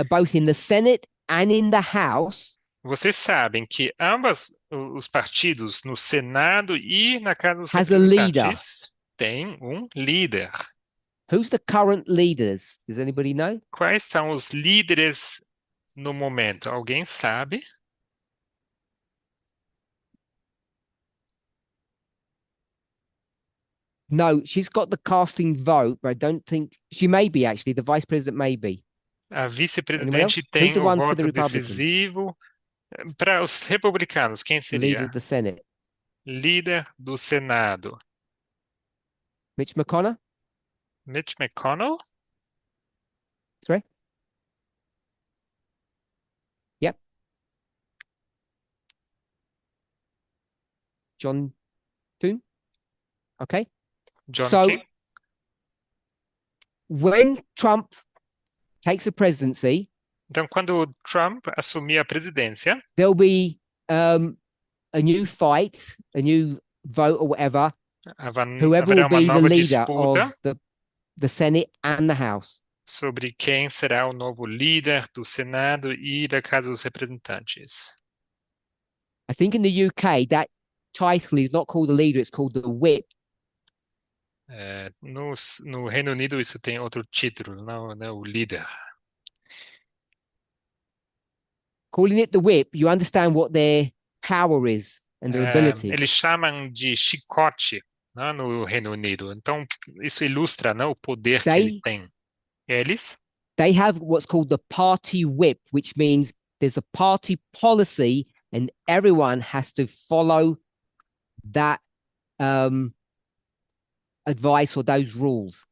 A: both in the Senate and in the House,
C: Vocês sabem que ambos os partidos, no Senado e na Câmara dos
A: has a leader.
C: Representantes, têm um líder.
A: Who's the current leaders? Does anybody know?
C: Quais são os líderes no momento? Alguém sabe?
A: No, she's got the casting vote, but I don't think she may be actually. The vice president may be.
C: A
A: Anyone
C: vice-presidente
A: else?
C: tem
A: Who's the
C: o
A: one for the
C: voto
A: Republicans?
C: decisivo. Para os republicanos, quem
A: The leader
C: seria?
A: of the Senate.
C: Líder do Senado.
A: Mitch McConnell?
C: Mitch McConnell?
A: Sorry? Yep. John Toon? Okay.
C: John
A: So
C: King?
A: when Trump takes the presidency,
C: Então, quando Trump assumir a presidência,
A: there'll be a new fight, a new vote or whatever. Whoever
C: haverá
A: will
C: uma
A: be the
C: nova
A: leader
C: disputa
A: of the Senate and the House.
C: sobre quem será o novo líder do Senado e da Casa dos Representantes.
A: I think in the UK that title is not called the leader, it's called the whip.
C: No Reino Unido isso tem outro título, não o líder.
A: Calling it the whip, you understand what their power is and their abilities.
C: Eles chamam de chicote, né, no Reino Unido. Então, isso ilustra, né, o poder que ele tem. Eles
A: They have what's called the party whip, which means there's a party policy and everyone has to follow that advice or those rules.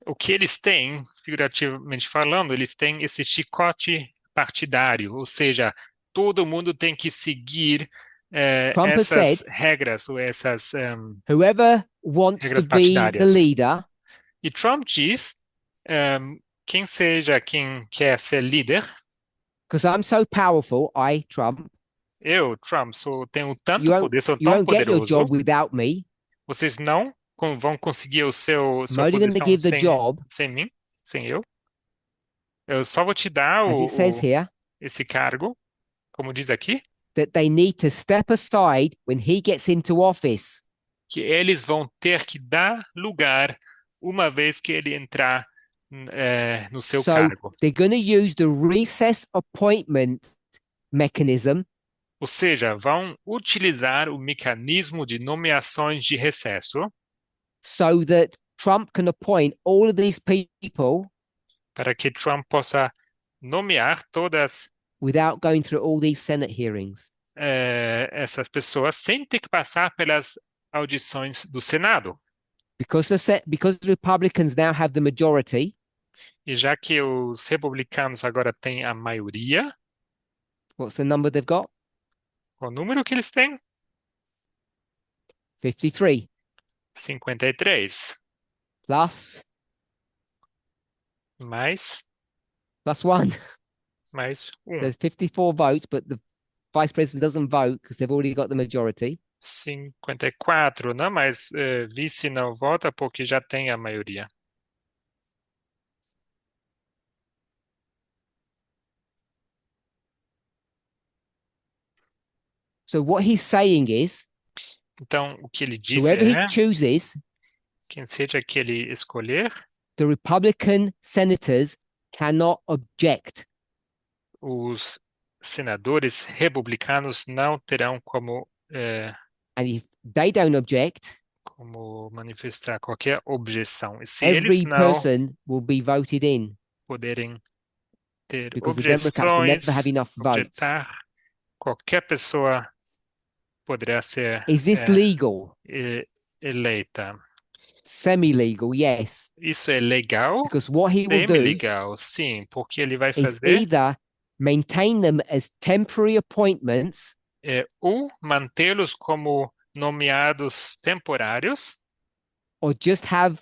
C: O que eles têm, figurativamente falando, eles têm esse chicote partidário, ou seja, todo mundo tem que seguir
A: Trump has
C: essas
A: said,
C: regras ou essas
A: whoever wants to
C: regras
A: be the
C: partidárias.
A: leader,
C: E Trump diz, quem quer ser líder,
A: because I'm so powerful, Trump,
C: Trump, tenho tanto
A: you
C: poder, sou
A: won't
C: tão
A: get your
C: poderoso,
A: job without me.
C: vocês não vão conseguir
A: I'm
C: sua
A: only going to
C: posição
A: give the job,
C: sem mim, sem eu. Eu só vou te dar
A: as it says here,
C: esse cargo, como diz aqui,
A: that they need to step aside when he gets into office.
C: que eles vão ter que dar lugar uma vez que ele entrar no seu
A: So
C: cargo.
A: they're going to use the recess appointment mechanism
C: Ou seja, vão utilizar o mecanismo de nomeações de recesso
A: so that Trump can appoint all of these people
C: para que Trump possa nomear todas
A: without going through all these Senate hearings.
C: essas pessoas sem ter que passar pelas audições do Senado.
A: Because the Republicans now have the majority,
C: E já que os republicanos agora têm a maioria,
A: what's the number they've got?
C: o número que eles têm?
A: 53
C: 53.
A: plus
C: Mais
A: one.
C: mais
A: There's 54 votes, but the vice president doesn't vote because they've already got the majority.
C: 54, né? Mas vice não vota porque já tem a maioria.
A: So what he's saying is,
C: Então, o que ele diz
A: whoever
C: é,
A: he chooses,
C: quem seja que ele escolher,
A: the Republican senators cannot object.
C: os senadores republicanos não terão como
A: And if they don't object,
C: manifestar qualquer objeção. E se
A: every
C: eles não
A: person will be voted in
C: poderem ter
A: because the Democrats will
C: objeções,
A: never have enough votes.
C: objetar, qualquer pessoa poderá ser
A: Is this legal?
C: eleita.
A: Semi-legal, yes,
C: Isso é legal?
A: because what he will do
C: Semi-legal, sim, porque ele vai
A: is
C: fazer
A: either maintain them as temporary appointments
C: ou mantê-los como nomeados temporários,
A: or just have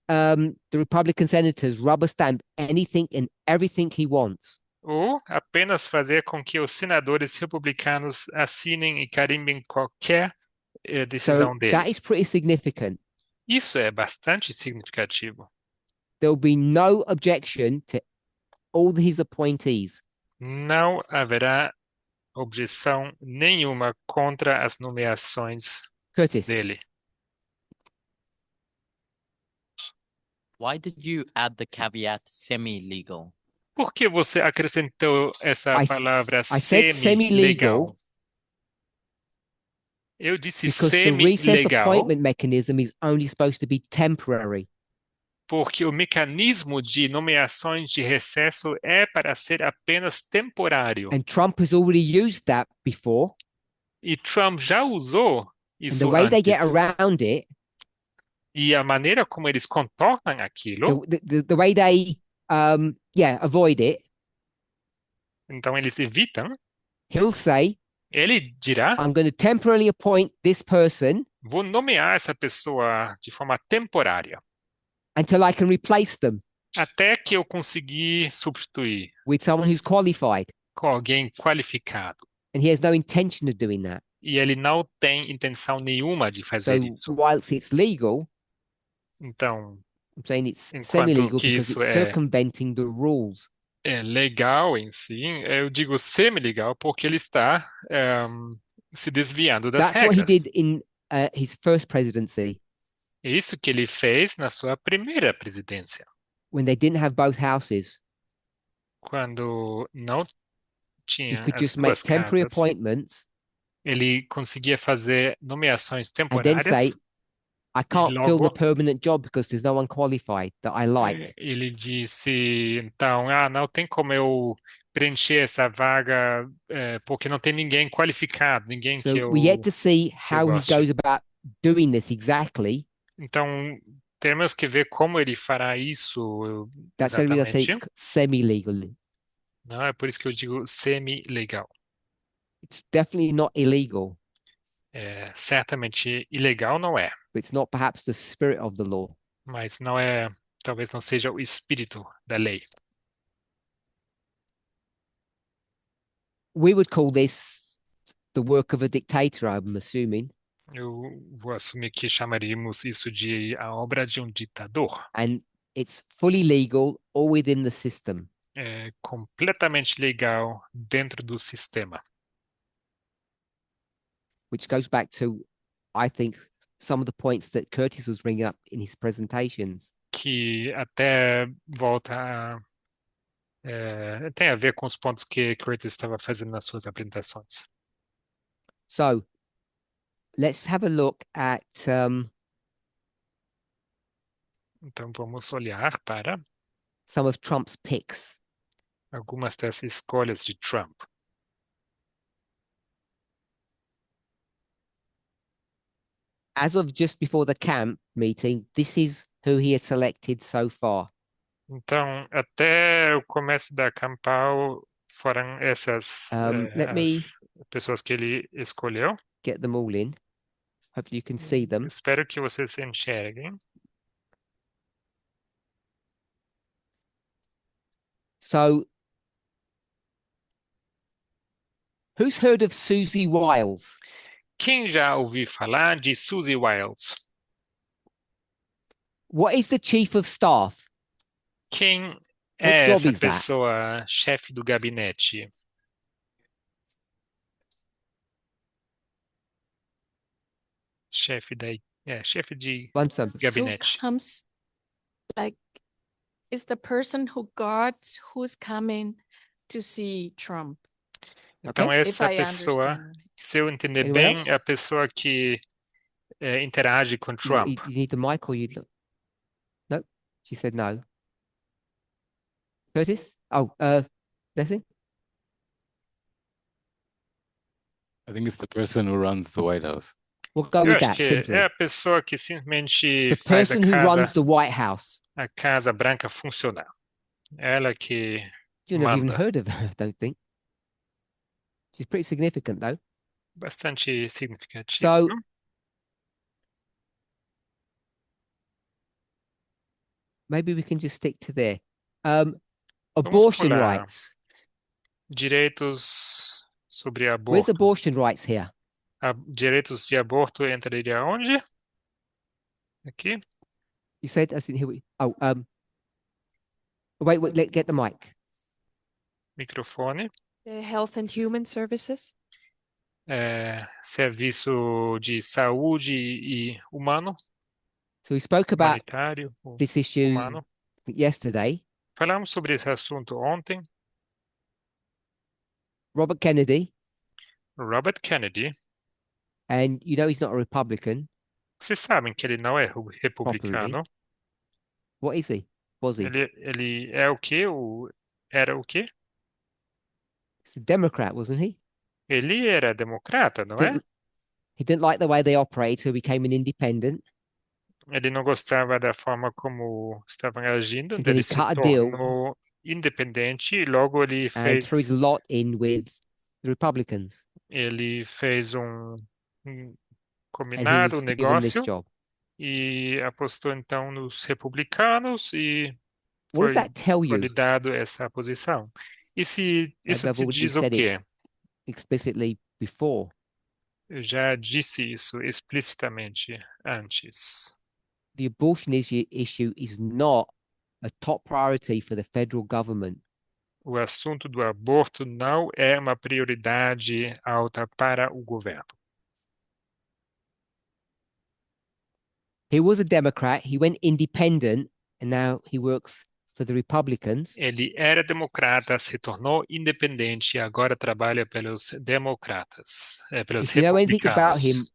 A: the Republican senators rubber stamp anything and everything he wants.
C: ou apenas fazer com que os senadores republicanos assinem e carimbem qualquer decisão
A: So
C: dele.
A: that is pretty significant.
C: Isso é bastante significativo.
A: There will be no objection to all his appointees.
C: Não haverá objeção nenhuma contra as nomeações
A: Curtis,
C: dele.
H: Why did you add the caveat semi-legal?
C: Por que você acrescentou essa
A: I
C: palavra
A: said
C: semi-legal?
A: semi-legal
C: Eu disse
A: because the recess
C: semi-legal
A: appointment mechanism is only supposed to be temporary.
C: porque o mecanismo de nomeações de recesso é para ser apenas temporário.
A: And Trump has already used that before.
C: E Trump já usou
A: And the
C: isso
A: way they get
C: antes.
A: around it,
C: E a maneira como eles contornam aquilo,
A: the way they avoid it,
C: então eles evitam,
A: he'll say,
C: ele dirá,
A: I'm going to temporarily appoint this person
C: vou nomear essa pessoa de forma temporária,
A: until I can replace them
C: até que eu conseguir substituir
A: with someone who's qualified.
C: com alguém qualificado.
A: And he has no intention of doing that.
C: E ele não tem intenção nenhuma de
A: So
C: fazer isso.
A: whilst it's legal,
C: Então,
A: I'm saying it's
C: Enquanto
A: semi-legal
C: que
A: because
C: isso
A: it's
C: é-
A: circumventing the rules.
C: é legal em si, eu digo semi-legal porque ele está se desviando das
A: That's what he
C: regras.
A: did in his first presidency
C: É isso que ele fez na sua primeira presidência,
A: when they didn't have both houses.
C: quando não
A: He
C: tinha
A: could
C: as
A: just make
C: duas
A: temporary
C: casas.
A: appointments
C: Ele conseguia fazer nomeações
A: and then
C: temporárias.
A: say, I can't fill the
C: logo-
A: permanent job because there's no one qualified that I like.
C: Ele disse, então, não tem como eu preencher essa vaga porque não tem ninguém qualificado, ninguém
A: So
C: que eu...
A: we yet to see how he
C: goste.
A: goes about doing this exactly.
C: Então, temos que ver como ele fará isso
A: That's the reason I say
C: exatamente.
A: it's semi-legal.
C: Não, é por isso que eu digo semi-legal.
A: It's definitely not illegal,
C: Certamente ilegal não é,
A: but it's not perhaps the spirit of the law.
C: mas não é, talvez não seja o espírito da lei.
A: We would call this the work of a dictator, I'm assuming.
C: Eu vou assumir que chamaríamos isso de a obra de um ditador.
A: And it's fully legal, all within the system.
C: É completamente legal dentro do sistema.
A: Which goes back to, I think, some of the points that Curtis was bringing up in his presentations.
C: Que até volta tem a ver com os pontos que Curtis estava fazendo nas suas apresentações.
A: So let's have a look at
C: Então vamos olhar para
A: some of Trump's picks.
C: algumas das escolhas de Trump.
A: As of just before the camp meeting, this is who he had selected so far.
C: Então, até o começo da campal foram essas
A: Let me
C: as pessoas que ele escolheu.
A: get them all in. Hopefully you can see them.
C: Espero que vocês enxerguem.
A: So who's heard of Susie Wiles?
C: Quem já ouviu falar de Susie Wiles?
A: What is the chief of staff?
C: Quem é
A: job
C: essa
A: is that?
C: pessoa, chefe do gabinete? Chefe de
A: One second.
G: Who
C: gabinete.
G: comes, like, is the person who guards who's coming to see Trump,
C: Então,
A: Okay.
G: if
C: essa
G: I
C: pessoa,
G: understand.
C: se eu entender
A: Anyone
C: bem,
A: else?
C: é a pessoa que interage com Trump.
A: You need the mic or you no? She said no. Curtis? Oh, Blessing?
I: I think it's the person who runs the White House.
A: We'll go
C: Eu
A: with
C: acho
A: that
C: que
A: simply.
C: é a pessoa que
A: It's
C: simplesmente
A: the
C: faz
A: person who runs the White House.
C: a Casa Branca funcionar. Ela que
A: You've never even
C: manda.
A: heard of her, I don't think. She's pretty significant though.
C: Bastante significativo,
A: So
C: não?
A: maybe we can just stick to there.
C: Vamos
A: Abortion
C: pular.
A: rights.
C: Direitos sobre
A: Where's
C: aborto.
A: abortion rights here?
C: Direitos de aborto entraria onde? Aqui?
A: You said I didn't hear what wait, let's get the mic.
C: Microfone.
G: Health and Human Services.
C: Serviço de saúde e humano,
A: So we spoke about
C: humanitário,
A: this issue
C: humano.
A: yesterday.
C: Falamos sobre esse assunto ontem.
A: Robert Kennedy,
C: Robert Kennedy,
A: and you know he's not a Republican.
C: vocês sabem que ele não é republicano.
A: What is he? Was he?
C: Ele é o quê? Era o quê?
A: He's a Democrat, wasn't he?
C: Ele era democrata, não é?
A: He didn't like the way they operate, so he became an independent.
C: Ele não gostava da forma como estavam agindo,
A: And
C: então
A: then
C: ele
A: he
C: se
A: cut a deal
C: tornou independente e logo ele
A: and threw his
C: fez,
A: lot in with the Republicans,
C: ele fez um
A: and he
C: combinado,
A: was
C: um
A: given this
C: negócio
A: job.
C: e apostou então nos republicanos e
A: What does
C: foi,
A: that tell
C: foi
A: you?
C: lhe dado essa posição. E se isso
A: I've
C: te
A: already
C: diz o
A: said it
C: quê?
A: explicitly before.
C: Eu já disse isso explicitamente antes.
A: The abortion issue is not a top priority for the federal government.
C: O assunto do aborto não é uma prioridade alta para o governo.
A: He was a Democrat, he went independent, and now he works for the Republicans.
C: Ele era democrata, se tornou independente e agora trabalha pelos democratas, pelos
A: If you know anything about
C: republicanos.
A: him,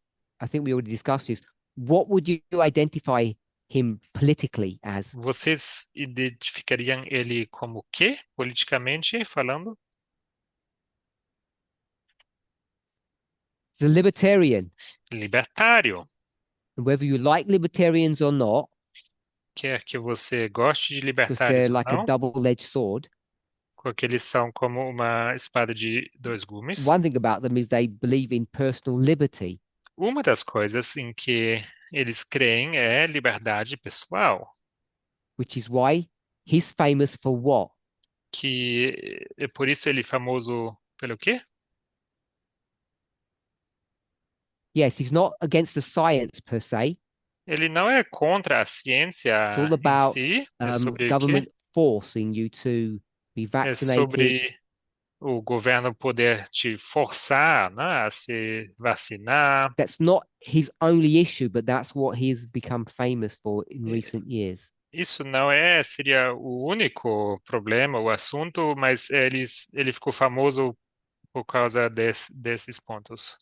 A: I think we already discussed this. What would you identify him politically as?
C: Vocês identificariam ele como o quê, politicamente falando?
A: He's a libertarian.
C: Libertário.
A: And whether you like libertarians or not,
C: Quer que você goste de
A: because they're
C: libertários ou
A: like a
C: não,
A: double-edged sword,
C: porque eles são como uma espada de dois gumes.
A: one thing about them is they believe in personal liberty.
C: Uma das coisas em que eles creem é liberdade pessoal,
A: Which is why he's famous for what?
C: que por isso ele é famoso pelo quê?
A: Yes, he's not against the science per se.
C: Ele não é contra a ciência
A: It's all
C: em
A: about
C: si, é sobre o
A: government
C: quê?
A: forcing you to be
C: É
A: vaccinated.
C: sobre o governo poder te forçar, né, a se vacinar.
A: That's not his only issue, but that's what he's become famous for in recent years.
C: Isso não seria o único problema, o assunto, mas ele ficou famoso por causa desses pontos.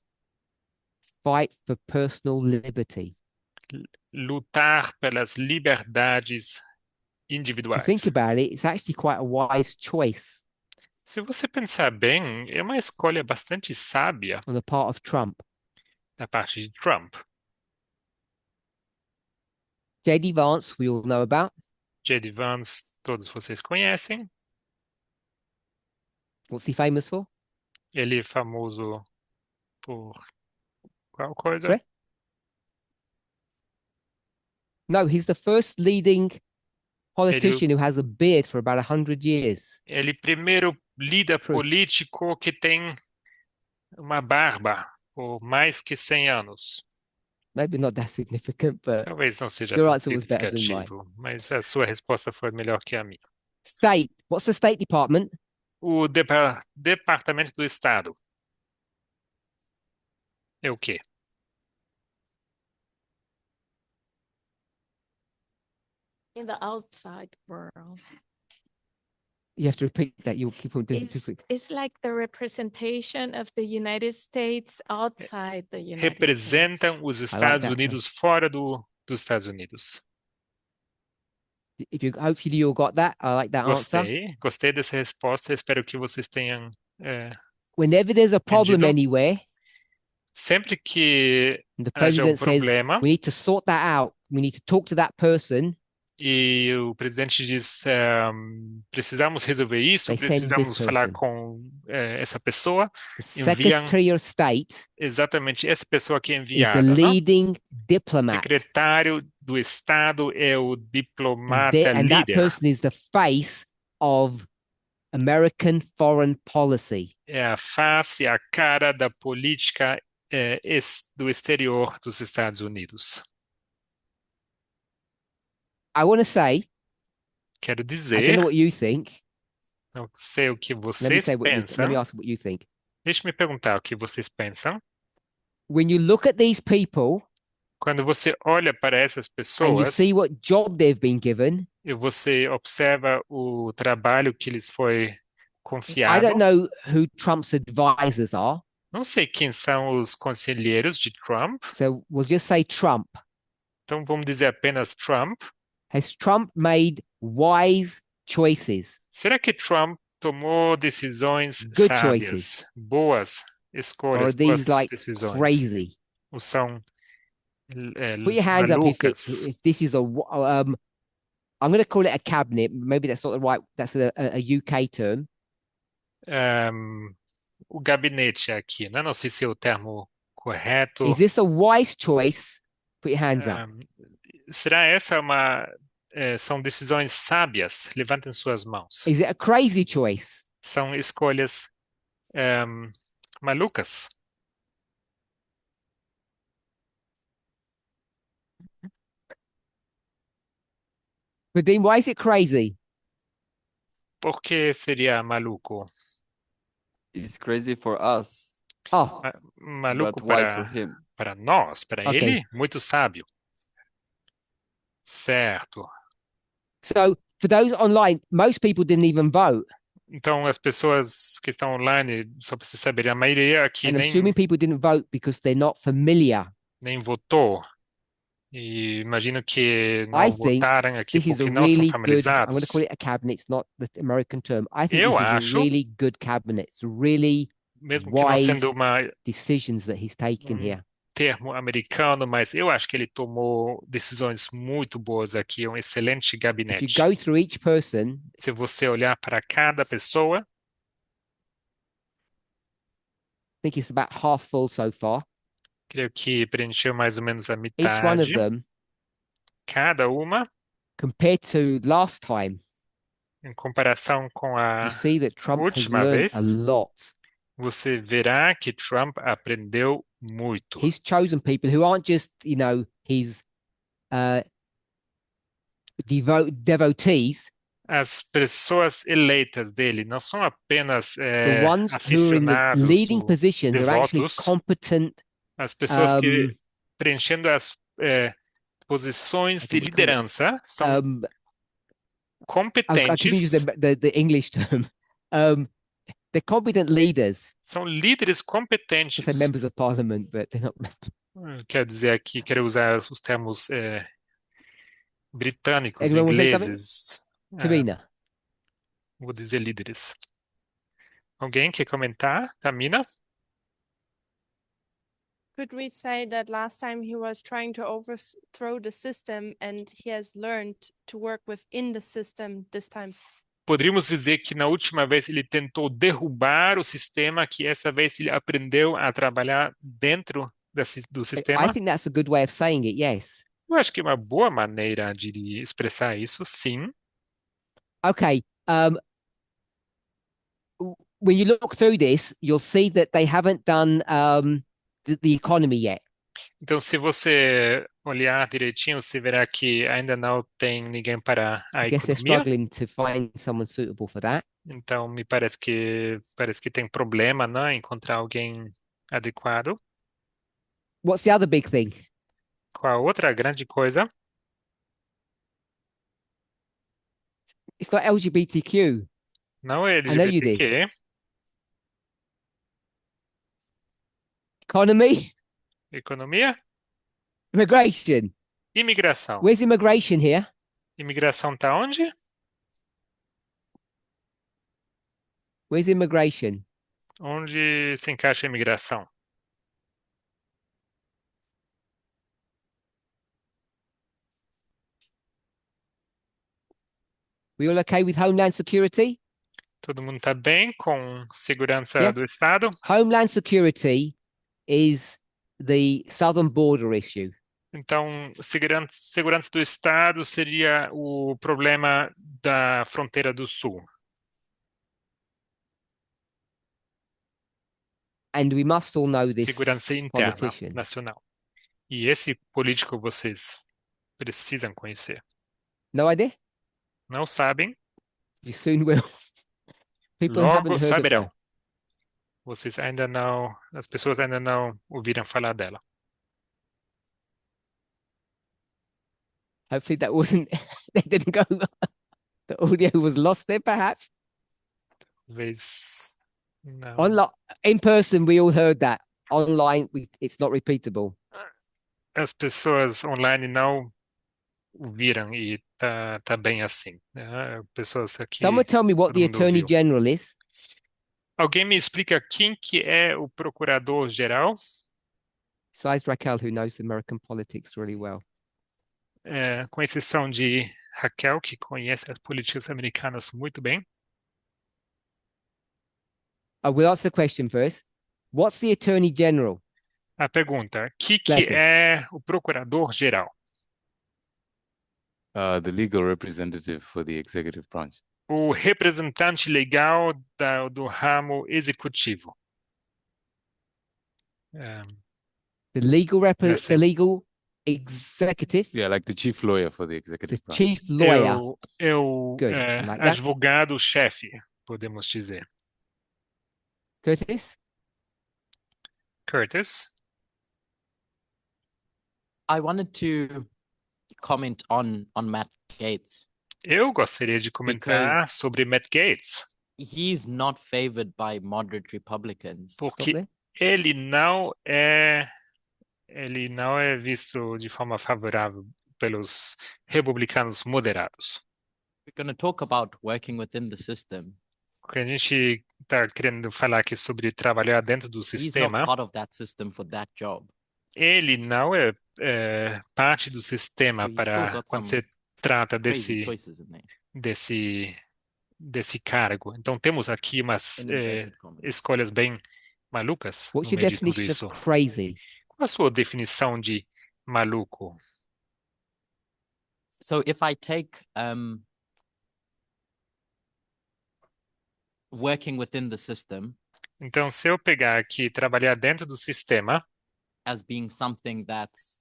A: Fight for personal liberty.
C: Lutar pelas liberdades
A: If you
C: individuais.
A: think about it, it's actually quite a wise choice
C: Se você pensar bem, é uma escolha bastante sábia
A: on the part of Trump.
C: da parte de Trump.
A: J.D. Vance, we all know about.
C: J.D. Vance, todos vocês conhecem.
A: What's he famous for?
C: Ele é famoso por qual coisa?
A: Sorry? No, he's the first leading politician who has a beard for about 100 years.
C: Ele é o primeiro líder
A: True.
C: político que tem uma barba por mais que 100 anos.
A: Maybe not that significant, but
C: Talvez não seja
A: Your
C: tão
A: answer was better than mine.
C: significativo, mas a sua resposta foi melhor que a minha.
A: state. What's the State Department?
C: O Departamento do Estado é o quê?
G: In the outside world.
A: You have to repeat that. You'll keep on doing it too quick.
G: It's like the representation of the United States outside the United States.
C: Representam os Estados
A: that,
C: Unidos fora dos Estados Unidos.
A: Hopefully you all got that. I like that answer.
C: Gostei dessa resposta. Espero que vocês tenham
A: Whenever there's a problem
C: Entendido.
A: anywhere,
C: Sempre que
A: and the
C: haja um
A: president says
C: problema
A: we need to sort that out, we need to talk to that person,
C: e o presidente diz, precisamos resolver isso,
A: they send this
C: precisamos falar
A: person.
C: com essa pessoa,
A: The
C: enviam
A: Secretary of State
C: exatamente essa pessoa que é
A: is the
C: enviada, não?
A: leading diplomat,
C: Secretário do Estado é o
A: and,
C: diplomata
A: and that
C: líder,
A: person is the face of American foreign policy.
C: é a face, a cara da política do exterior dos Estados Unidos.
A: I want to say,
C: Quero
A: I don't
C: dizer,
A: know what you think.
C: não sei o que
A: Let me
C: vocês
A: say what you, let me
C: pensam.
A: ask what you think.
C: Deixe-me perguntar o que vocês pensam.
A: When you look at these people
C: Quando você olha para essas
A: and you
C: pessoas
A: see what job they've been given,
C: e você observa o trabalho que lhes foi
A: I
C: confiado,
A: don't know who Trump's advisors are.
C: não sei quem são os conselheiros de Trump,
A: So we'll just say Trump.
C: então vamos dizer apenas Trump.
A: Has Trump made wise choices?
C: Será que Trump tomou decisões
A: Good
C: sábias,
A: choices.
C: boas
A: Or are
C: escolhas,
A: these
C: boas
A: like
C: decisões?
A: crazy?
C: Ou são
A: Put your hands up
C: malucas?
A: if this is I'm going to call it a cabinet. Maybe that's not the right, that's a UK term.
C: O gabinete aqui, né? Não sei se é o termo correto.
A: Is this a wise choice? Put your hands up.
C: Será essa são decisões sábias? Levantem suas mãos.
A: Is it a crazy choice?
C: São escolhas malucas?
A: But then why is it crazy?
C: Por que seria maluco?
I: It's crazy for us,
A: Oh,
C: Maluco
I: but wise for him.
C: para nós, para
A: Ok.
C: ele, muito sábio. Certo.
A: so for those online, most people didn't even vote.
C: Então, as pessoas que estão online, só para vocês saberem, a maioria aqui
A: And I'm assuming people didn't vote because they're not familiar.
C: nem votou. E imagino que não
A: I think
C: votaram aqui
A: This is a
C: porque não são
A: really good, I'm going to
C: familiarizados.
A: call it a cabinet. It's not the American term. I think
C: Eu
A: this is
C: acho-
A: a really good cabinet. It's really
C: Mesmo que não
A: wise
C: sendo uma
A: decisions that he's taken here.
C: termo americano, mas eu acho que ele tomou decisões muito boas aqui, um excelente
A: If you
C: gabinete.
A: go through each person,
C: Se você olhar para cada pessoa,
A: I think it's about half full so far.
C: creio que preencheu mais ou menos a
A: Each one of
C: metade.
A: them,
C: Cada uma,
A: compared to last time,
C: em comparação com
A: you
C: a
A: see that Trump has
C: última
A: learned
C: vez,
A: a lot.
C: você verá que Trump aprendeu muito.
A: He's chosen people who aren't just, his devotees,
C: As pessoas eleitas dele não são apenas
A: the ones who are in the
C: aficionados
A: leading
C: ou
A: positions are actually
C: devotos,
A: competent.
C: as pessoas que
A: um,
C: preenchendo as posições
A: I
C: de
A: don't recall it.
C: liderança são
A: I can use
C: competentes,
A: the English term. They're competent leaders.
C: são líderes
A: I
C: competentes.
A: say members of parliament, but they're not.
C: Quer dizer aqui, quero usar os termos britânicos,
A: Anyone wanna say something?
C: ingleses.
A: Tamina.
C: Vou dizer líderes. Alguém quer comentar? Tamina?
J: Could we say that last time he was trying to overthrow the system and he has learned to work within the system this time?
C: Poderíamos dizer que na última vez ele tentou derrubar o sistema, que essa vez ele aprendeu a trabalhar dentro do
A: I
C: sistema.
A: think that's a good way of saying it. Yes.
C: Eu acho que é uma boa maneira de expressar isso, sim.
A: Okay. When you look through this, you'll see that they haven't done the economy yet.
C: Então, se você olhar direitinho, você verá que ainda não tem ninguém para a
A: I guess they're
C: economia.
A: struggling to find someone suitable for that.
C: Então, me parece que tem problema, né, encontrar alguém adequado.
A: What's the other big thing?
C: Qual a outra grande coisa?
A: It's not LGBTQ.
C: Não é
A: know you did.
C: LGBTQ.
A: Economy,
C: Economia,
A: immigration.
C: imigração.
A: Where's immigration here?
C: Imigração tá onde?
A: Where's immigration?
C: Onde se encaixa a imigração?
A: We all okay with Homeland Security?
C: Todo mundo está bem com segurança
A: Yeah.
C: do Estado?
A: Homeland Security is the southern border issue.
C: Então, segurança do Estado seria o problema da fronteira do Sul.
A: And we must all know this
C: Segurança interna,
A: politician.
C: nacional. E esse político vocês precisam conhecer.
A: No idea?
C: Não sabem?
A: You soon will. People
C: Logo
A: haven't heard of
C: saberão.
A: her.
C: Vocês ainda não, as pessoas ainda não ouviram falar dela.
A: Hopefully that wasn't, that didn't go, the audio was lost there perhaps.
C: Talvez não.
A: In person, we all heard that. Online, it's not repeatable.
C: As pessoas online não ouviram e tá bem assim, né? Pessoas aqui,
A: Someone tell me what
C: todo
A: the
C: mundo
A: Attorney
C: ouviu.
A: General is.
C: Alguém me explica quem que é o procurador-geral?
A: Besides Raquel, who knows American politics really well.
C: Com exceção de Raquel, que conhece as políticas americanas muito bem.
A: I will answer the question first. What's the Attorney General?
C: A pergunta, que
A: Blessing.
C: é o procurador-geral?
E: The legal representative for the executive branch.
C: O representante legal do ramo executivo.
A: The legal
C: Blessing.
A: the legal executive,
E: Yeah, like the chief lawyer for the
A: the
E: executive branch.
A: chief lawyer.
C: É o
A: Good. I like that.
C: advogado-chefe, podemos dizer.
A: Curtis?
C: Curtis?
H: I wanted to comment on Matt Gaetz.
C: Eu gostaria de comentar
H: Because-
C: sobre Matt Gaetz,
H: He's not favored by moderate Republicans.
A: Stop
C: porque
A: there.
C: ele não é visto de forma favorável pelos republicanos moderados.
H: We're going to talk about working within the system.
C: Porque a gente está querendo falar aqui sobre trabalhar dentro do
H: He's
C: sistema.
H: not part of that system for that job.
C: Ele não é parte do sistema
H: So he's still
C: para
H: got
C: quando
H: some
C: se trata
H: Crazy choices in there.
C: desse cargo. Então temos aqui umas
H: In inverted commas.
C: escolhas bem malucas
A: What's
C: no
A: your
C: meio de tudo
A: definition
C: isso.
A: of crazy?
C: Qual a sua definição de maluco?
H: So if I take working within the system
C: Então, se eu pegar aqui e trabalhar dentro do sistema
H: as being something that's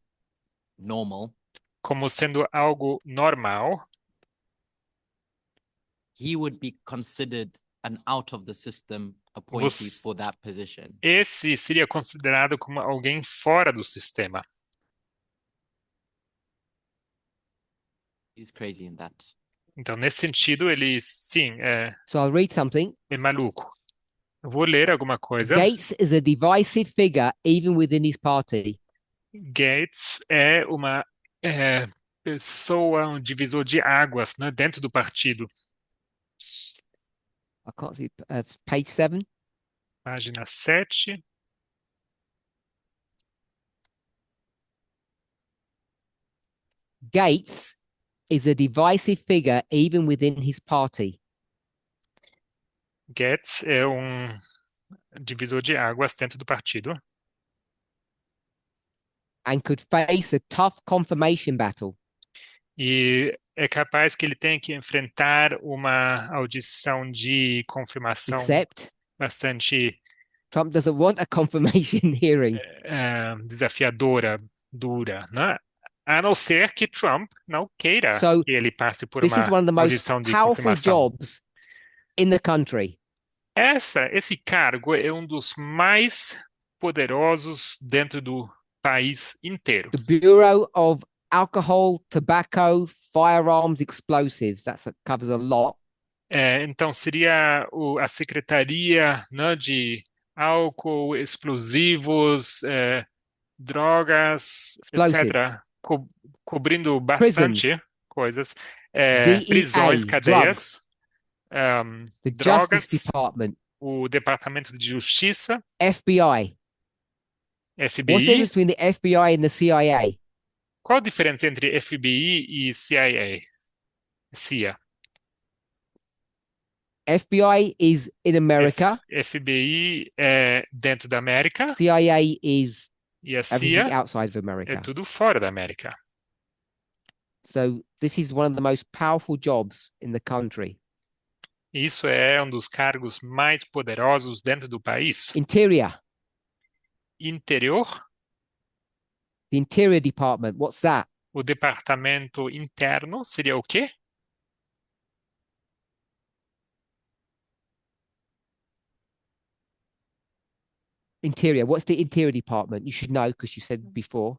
H: normal,
C: como sendo algo normal,
H: he would be considered an out of the system appointee
C: Você-
H: for that position.
C: esse seria considerado como alguém fora do sistema.
H: He's crazy in that.
C: Então, nesse sentido, ele sim
A: So I'll read something.
C: é maluco. Eu vou ler alguma coisa.
A: Gates is a divisive figure even within his party.
C: Gates é uma pessoa, um divisor de águas, né, dentro do partido.
A: I can't see page 7.
C: Página 7.
A: Gates is a divisive figure even within his party.
C: Gates é um divisor de águas dentro do partido
A: And could face a tough confirmation battle.
C: e é capaz que ele tenha que enfrentar uma audição de confirmação
A: Except
C: bastante
A: Trump doesn't want a confirmation hearing.
C: desafiadora, dura, né? A não ser que Trump não queira
A: So,
C: que ele passe por
A: This
C: uma
A: is one of the most
C: audição de
A: powerful
C: confirmação.
A: jobs in the country.
C: Esse cargo é um dos mais poderosos dentro do país inteiro.
A: The Bureau of Alcohol, Tobacco, Firearms, Explosives. That covers a lot.
C: Então, seria a Secretaria, né, de Álcool, Explosivos, Drogas,
A: Explosives.
C: etc., cobrindo bastante
A: Prisons.
C: coisas.
A: DEA,
C: Prisões, cadeias,
A: The
C: drogas,
A: Justice Department,
C: o Departamento de Justiça,
A: FBI. What's the
C: FBI.
A: difference between the FBI and the CIA?
C: Qual a diferença entre FBI e CIA? CIA.
A: FBI is in America.
C: FBI é dentro da América
A: CIA is
C: e a
A: everything
C: CIA
A: outside of
C: é
A: America.
C: tudo fora da América.
A: So this is one of the most powerful jobs in the country.
C: Isso é um dos cargos mais poderosos dentro do país.
A: Interior,
C: Interior,
A: the Interior Department. What's that?
C: o departamento interno seria o quê?
A: Interior. What's the Interior Department? You should know because you said before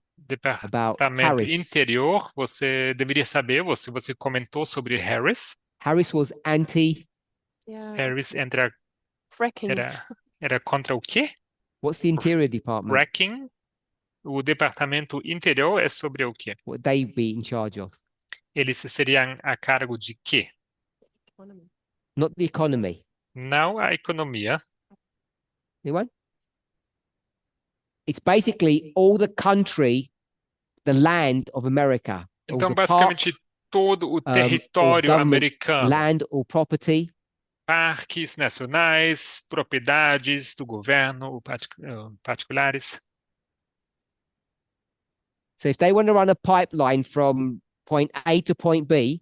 A: about
C: Departamento
A: Harris.
C: interior, você deveria saber, você comentou sobre Harris.
A: Harris was anti.
J: Yeah.
C: Harris
J: Fracking.
C: era contra o quê?
A: What's the Interior Department?
C: Fracking. O departamento interior é sobre o quê?
A: What they be in charge of?
C: Eles seriam a cargo de quê?
A: Not the economy.
C: Não a economia.
A: Anyone? It's basically all the country, the land of America. All
C: Então,
A: the
C: basicamente,
A: parks,
C: todo o
A: or
C: território
A: government
C: americano,
A: land or property.
C: parques nacionais, propriedades do governo, particulares.
A: So if they want to run a pipeline from point A to point B,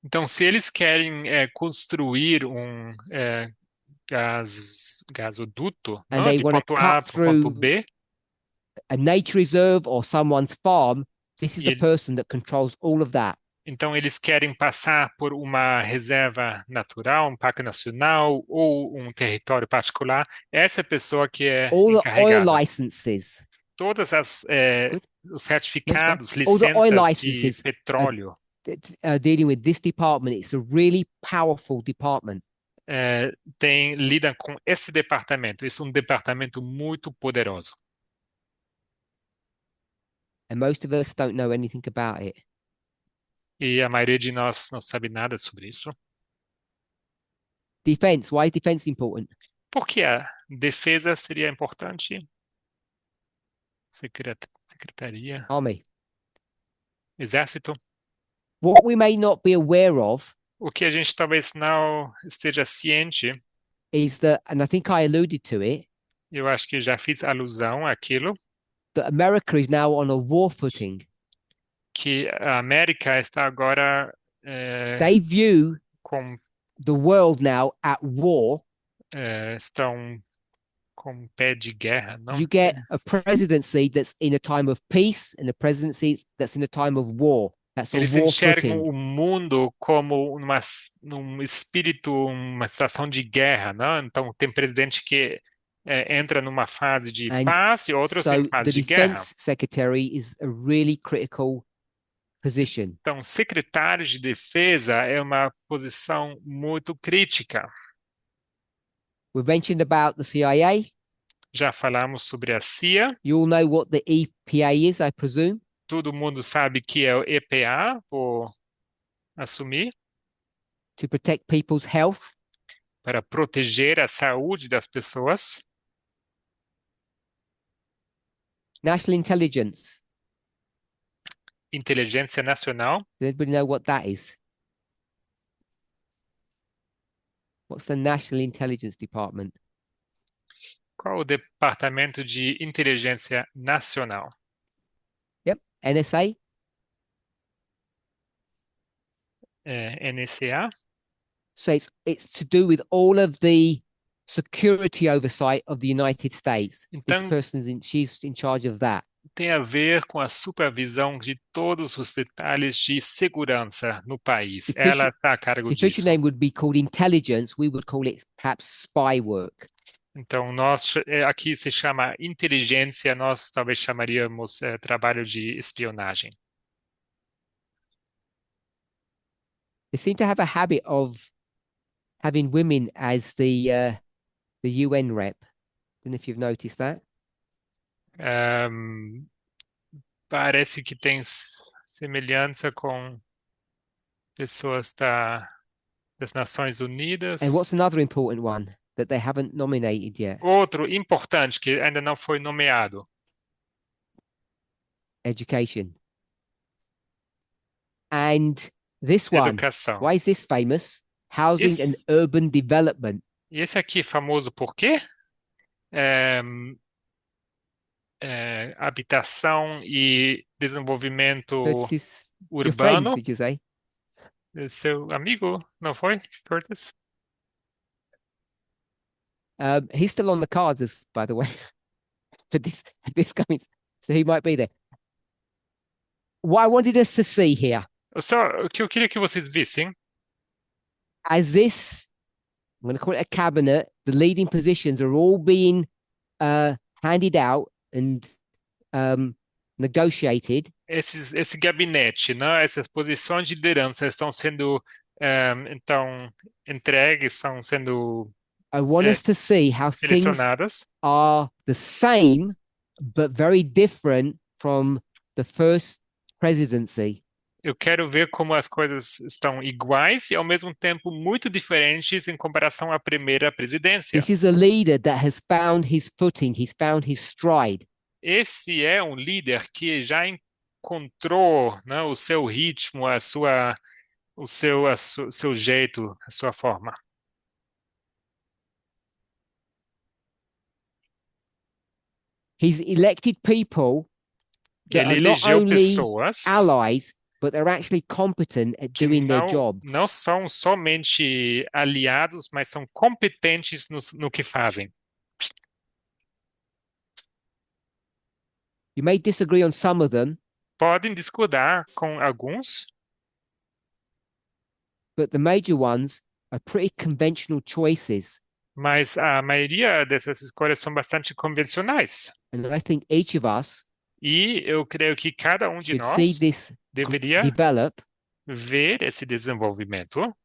C: Então, se eles querem construir um gasoduto,
A: And
C: não,
A: they
C: de
A: wanna
C: ponto A
A: cut
C: para o ponto
A: through-
C: B,
A: a nature reserve or someone's farm, this is the
C: Ele-
A: person that controls all of that.
C: então eles querem passar por uma reserva natural, um parque nacional ou um território particular, essa é a pessoa que é
A: All the oil
C: encarregada.
A: licenses.
C: Todas os certificados,
A: All the oil
C: licenças
A: licenses,
C: de petróleo
A: Dealing with this department, it's a really powerful department.
C: lidam com esse departamento. Esse é um departamento muito poderoso.
A: And most of us don't know anything about it.
C: E a maioria de nós não sabe nada sobre isso.
A: Defense, why is defense important?
C: Por que a defesa seria importante? Secretaria,
A: Army.
C: Exército.
A: What we may not be aware of
C: O que a gente talvez não esteja ciente,
A: is that, and I think I alluded to it,
C: eu acho que já fiz alusão àquilo,
A: that America is now on a war footing.
C: que a América está agora
A: They view
C: com
A: the world now at war.
C: estão com pé de guerra, não?
A: You get a presidency that's in a time of peace and a presidency that's in a time of war. That's a
C: Eles
A: war
C: enxergam
A: footing.
C: o mundo como num espírito, uma situação de guerra, não? Então tem presidente que entra numa fase de
A: And
C: paz e outros
A: So
C: em
A: the
C: fase de guerra.
A: defense secretary is a really critical position.
C: Então, secretário de defesa é uma posição muito crítica.
A: We mentioned about the CIA.
C: Já falamos sobre a CIA.
A: You all know what the EPA is, I presume.
C: Todo mundo sabe que é o EPA, vou assumir,
A: To protect people's health.
C: para proteger a saúde das pessoas.
A: National intelligence.
C: Inteligência Nacional.
A: Does anybody know what that is? What's the National Intelligence Department?
C: Qual o Departamento de Inteligência Nacional?
A: Yep, NSA.
C: NSA.
A: So it's to do with all of the security oversight of the United States. This
C: Então-
A: person she's in charge of that.
C: Tem a ver com a supervisão de todos os detalhes de segurança no país.
A: The official-
C: Ela está a cargo
A: The
C: disso.
A: official name would be called intelligence. We would call it perhaps spy work.
C: Então, aqui se chama inteligência, nós talvez chamaríamos trabalho de espionagem.
A: They seem to have a habit of having women as the UN rep. Don't know if you've noticed that.
C: Parece que tem semelhança com pessoas das Nações Unidas.
A: And what's another important one that they haven't nominated yet?
C: Outro importante que ainda não foi nomeado,
A: Education. And this one,
C: educação.
A: why is this famous? housing and
C: Esse,
A: urban development.
C: esse aqui é famoso por quê? É, habitação e desenvolvimento
A: Curtis is your friend,
C: urbano.
A: did you say?
C: Seu amigo, não foi, Curtis?
A: He's still on the cards, by the way, for this coming, so he might be there. What I wanted us to see here,
C: O que eu queria que vocês vissem,
A: as this, I'm going to call it a cabinet, the leading positions are all being handed out and negotiated.
C: esse gabinete, né, essas posições de liderança estão sendo então entregues, estão sendo
A: I want us to see how things
C: selecionadas.
A: are the same, but very different from the first presidency.
C: Eu quero ver como as coisas estão iguais e ao mesmo tempo muito diferentes em comparação à primeira presidência.
A: This is a leader that has found his footing, he's found his stride.
C: Esse é um líder que já encontrou, né, o seu ritmo, seu jeito, a sua forma.
A: He's elected people that
C: Ele
A: are not
C: elegeu
A: only
C: pessoas
A: allies, but they're actually competent at
C: que
A: doing their job.
C: não são somente aliados, mas são competentes no que fazem.
A: You may disagree on some of them,
C: Podem discordar com alguns,
A: but the major ones are pretty conventional choices.
C: mas a maioria dessas escolhas são bastante convencionais.
A: And I think each of us
C: E eu creio que cada um de
A: should see
C: nós
A: this
C: deveria
A: develop,
C: ver esse desenvolvimento,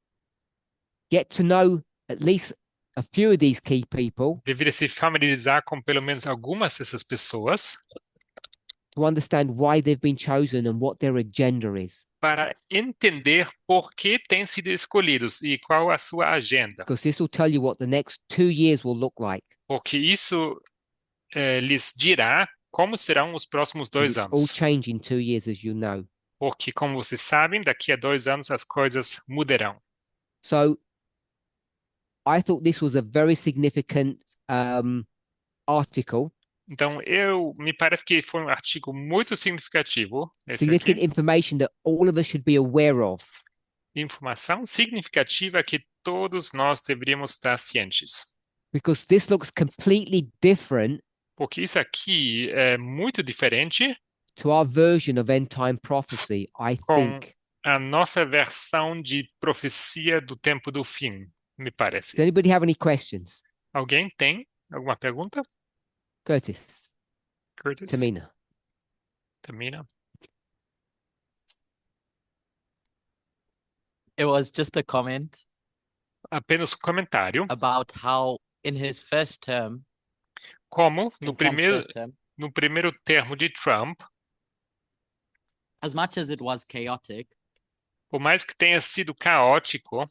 A: get to know at least a few of these key people
C: deveria se familiarizar com pelo menos algumas dessas pessoas
A: to understand why they've been chosen and what their agenda is.
C: para entender por que têm sido escolhidos e qual a sua agenda,
A: Because this will tell you what the next 2 years will look like.
C: porque isso lhes dirá como serão os próximos 2
A: It's all
C: anos.
A: change in 2 years, as you know.
C: Porque, como vocês sabem, daqui a 2 anos as coisas mudarão.
A: So I thought this was a very significant article,
C: Então, me parece que foi um artigo muito significativo, esse
A: significant
C: aqui.
A: information that all of us should be aware of.
C: Informação significativa que todos nós deveríamos estar cientes.
A: Because this looks completely different
C: Porque isso aqui é muito diferente
A: to our version of end time prophecy, I
C: com
A: think.
C: a nossa versão de profecia do tempo do fim, me
A: Does
C: parece.
A: anybody have any questions?
C: Alguém tem alguma pergunta?
A: Curtis,
C: Curtis?
A: Tamina.
C: Tamina?
H: It was just a comment
C: Apenas um comentário.
H: about how in his first term,
C: Como
H: in Trump's first term,
C: no primeiro termo de Trump,
H: as much as it was chaotic,
C: por mais que tenha sido caótico,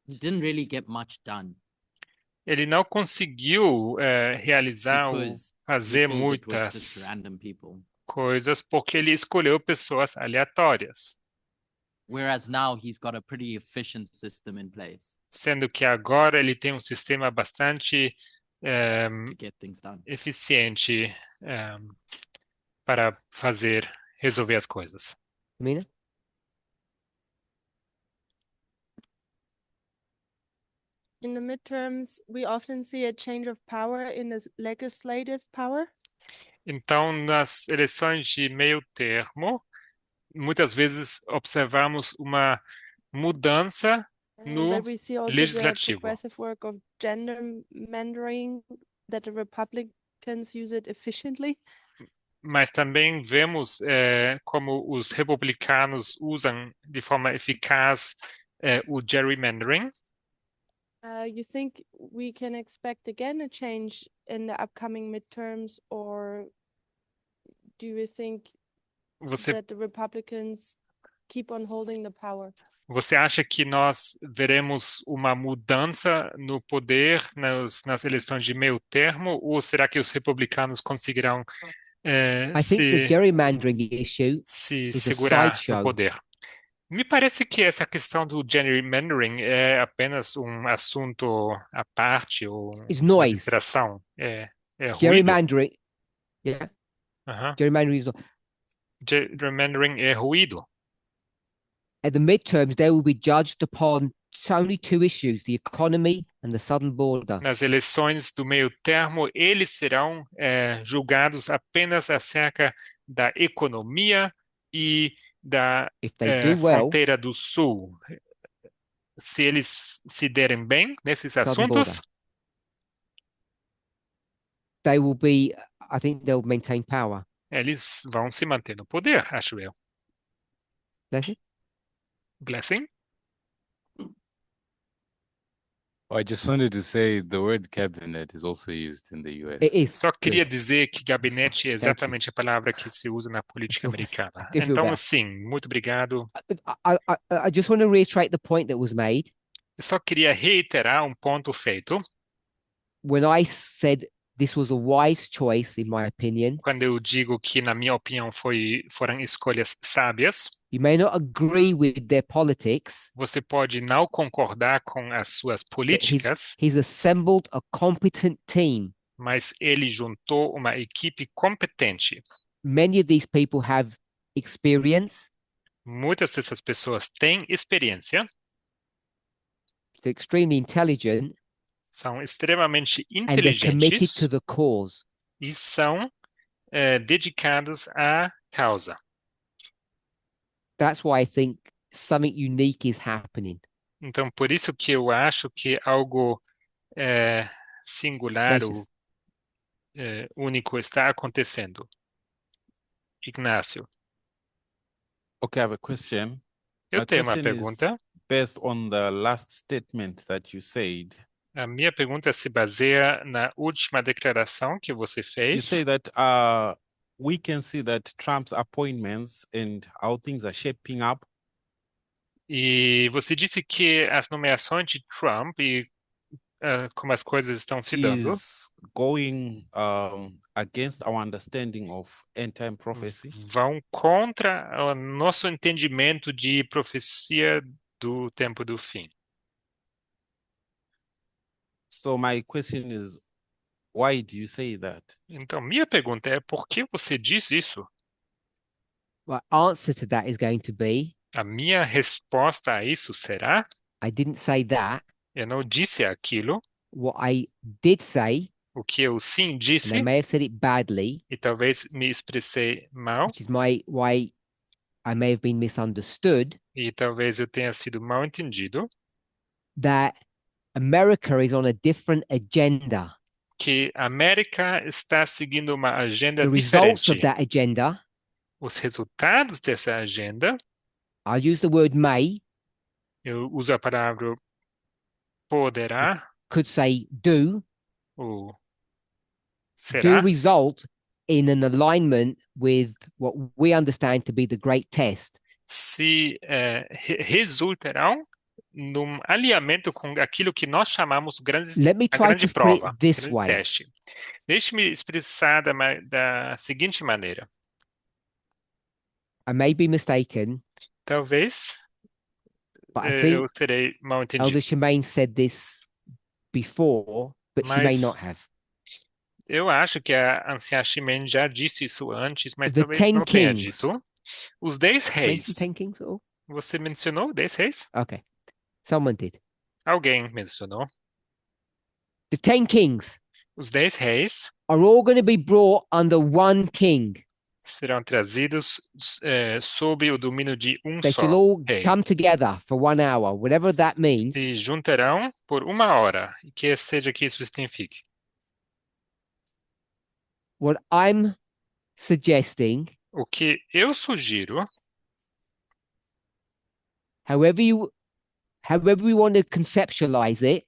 H: he didn't really get much done
C: ele não conseguiu realizar ou
H: because he
C: fazer
H: filled it with just
C: muitas
H: random people.
C: coisas porque ele escolheu pessoas aleatórias,
H: Whereas now he's got a pretty efficient system in place
C: sendo que agora ele tem um sistema bastante
H: to get things done.
C: eficiente para resolver as coisas.
A: Tamina?
J: In the midterms, we often see a change of power in the legislative power.
C: Então, nas eleições de meio termo, muitas vezes observamos uma mudança no
J: But we see also the
C: legislativo.
J: progressive work of gerrymandering, that the Republicans use it efficiently.
C: Mas também vemos como os republicanos usam de forma eficaz o gerrymandering.
J: You think we can expect again a change in the upcoming midterms, or do you think that the Republicans keep on holding the power?
C: Você acha que nós veremos uma mudança no poder nas eleições de meio termo, ou será que os republicanos conseguirão
A: I think the gerrymandering issue
C: se
A: is a
C: segurar no
A: sideshow.
C: poder? Me parece que essa questão do gerrymandering é apenas um assunto à parte ou
A: It's
C: uma
A: noise.
C: distração. É ruído.
A: Gerrymandering, yeah,
C: Aham.
A: gerrymandering is not.
C: Gerrymandering é ruído.
A: At the midterms, they will be judged upon only two issues: the economy and the southern border.
C: Nas eleições do meio termo, eles serão julgados apenas acerca da economia e da
A: If they do well,
C: fronteira do sul. Se eles se derem bem nesses
A: southern
C: assuntos,
A: border, they will be. I think they'll maintain power.
C: eles vão se manter no poder, acho eu.
A: Bless
C: Blessing?
K: I just wanted to say the word cabinet is also used in the US.
A: It is.
C: Só queria
A: Good.
C: dizer que gabinete é
A: you.
C: exatamente a palavra que se usa na política americana.
A: I feel
C: Então,
A: better.
C: sim, muito obrigado.
A: I just want to reiterate the point that was made
C: Eu só queria reiterar um ponto feito.
A: when I said this was a wise choice, in my opinion.
C: Quando eu digo que, na minha opinião, foram escolhas sábias.
A: You may not agree with their politics,
C: Você pode não concordar com as suas
A: but
C: políticas,
A: he's assembled a competent team.
C: mas ele juntou uma equipe competente.
A: Many of these people have experience.
C: Muitas dessas pessoas têm experiência,
A: They're extremely intelligent,
C: são extremamente
A: and they're committed
C: inteligentes
A: to the cause.
C: e são dedicados à causa.
A: That's why I think something unique is happening.
C: Então, por isso que eu acho que algo singular ou
A: Gracious.
C: único está acontecendo. Ignácio,
E: Okay, I have a question.
C: eu
E: My
C: tenho uma
E: question is
C: pergunta.
E: based on the last statement that you said.
C: A minha pergunta se baseia na última declaração que você
E: You
C: fez.
E: say that we can see that Trump's appointments and how things are shaping up
C: E você disse que as nomeações de Trump e como as coisas estão se dando
E: is going against our understanding of end-time prophecy.
C: vão contra o nosso entendimento de profecia do tempo do fim.
E: So my question is, why do you say that?
C: Então, minha pergunta é por que você diz isso?
A: My answer to that is going to be,
C: A minha resposta a isso será:
A: I didn't say that.
C: eu não disse aquilo.
A: What I did say,
C: O que eu sim
A: and I
C: disse,
A: may have said it badly,
C: e talvez me expressei mal,
A: which is why I may have been misunderstood,
C: e talvez eu tenha sido mal entendido,
A: that America is on a different agenda.
C: que a América está seguindo uma agenda
A: The results of
C: diferente.
A: that agenda,
C: Os resultados dessa agenda,
A: I'll use the word may,
C: eu uso a palavra poderá
A: could say do
C: ou
A: do
C: será,
A: result in an alignment with what we understand to be the great test.
C: se resultarão num alinhamento com aquilo que nós chamamos
A: Let me
C: a
A: try
C: grande
A: to put it
C: prova,
A: this
C: grande
A: way.
C: teste. Deixe-me expressar da seguinte maneira.
A: I may be mistaken,
C: Talvez
A: but I
C: eu
A: think
C: terei mal
A: Elder
C: entendido,
A: Shemaine said this before, but she may
C: mas
A: not have.
C: eu acho que a anciã Ximen já disse isso antes, mas
A: The
C: talvez
A: 10
C: não tenha
A: kings.
C: dito. Os 10
A: Mention
C: reis.
A: 10 kings at all?
C: Você mencionou 10 reis?
A: Okay. Someone did.
C: Alguém mencionou.
A: The 10 kings
C: Os 10 reis
A: are all going to be brought under one king.
C: serão trazidos sob o domínio de
A: They
C: só
A: shall all
C: rei.
A: come together for 1 hour, whatever that means.
C: Se juntarão por 1 hora, e que seja que isso signifique.
A: What I'm suggesting,
C: O que eu sugiro,
A: however you want to conceptualize it,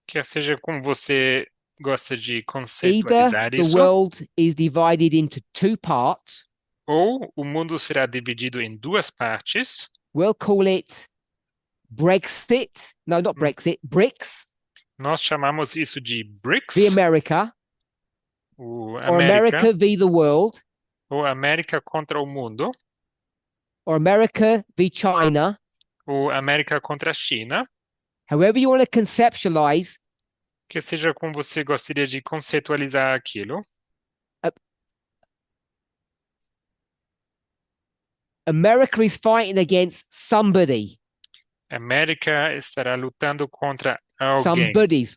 C: quer seja como você gosta de
A: either
C: conceitualizar
A: the
C: isso,
A: world is divided into 2 parts.
C: ou o mundo será dividido em 2 partes.
A: We'll call it Brexit. No, not Brexit. BRICS,
C: Nós chamamos isso de BRICS,
A: the America,
C: o
A: or
C: América,
A: America v the world,
C: ou América contra o mundo,
A: or America v. China,
C: ou América contra a China,
A: however you want to conceptualize,
C: que seja como você gostaria de conceitualizar aquilo,
A: America is fighting against somebody,
C: a América estará lutando contra alguém,
A: somebody's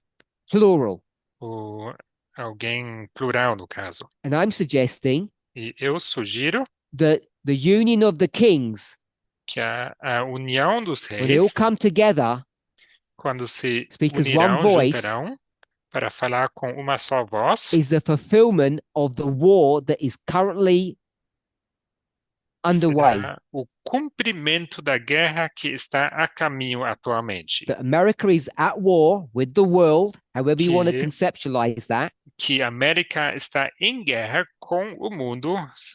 A: plural.
C: ou alguém plural no caso.
A: And I'm suggesting
C: E eu sugiro
A: that the union of the kings,
C: que a união dos
A: when they all
C: reis,
A: come together,
C: quando se
A: speak as one
C: unirão,
A: voice,
C: juntarão para falar com uma só voz,
A: is the fulfillment of the war that is currently underway.
C: será o cumprimento da guerra que está a caminho atualmente.
A: That America is at war with the world, however you want to
C: Que-
A: conceptualize that,
C: Que a América está em guerra com o mundo,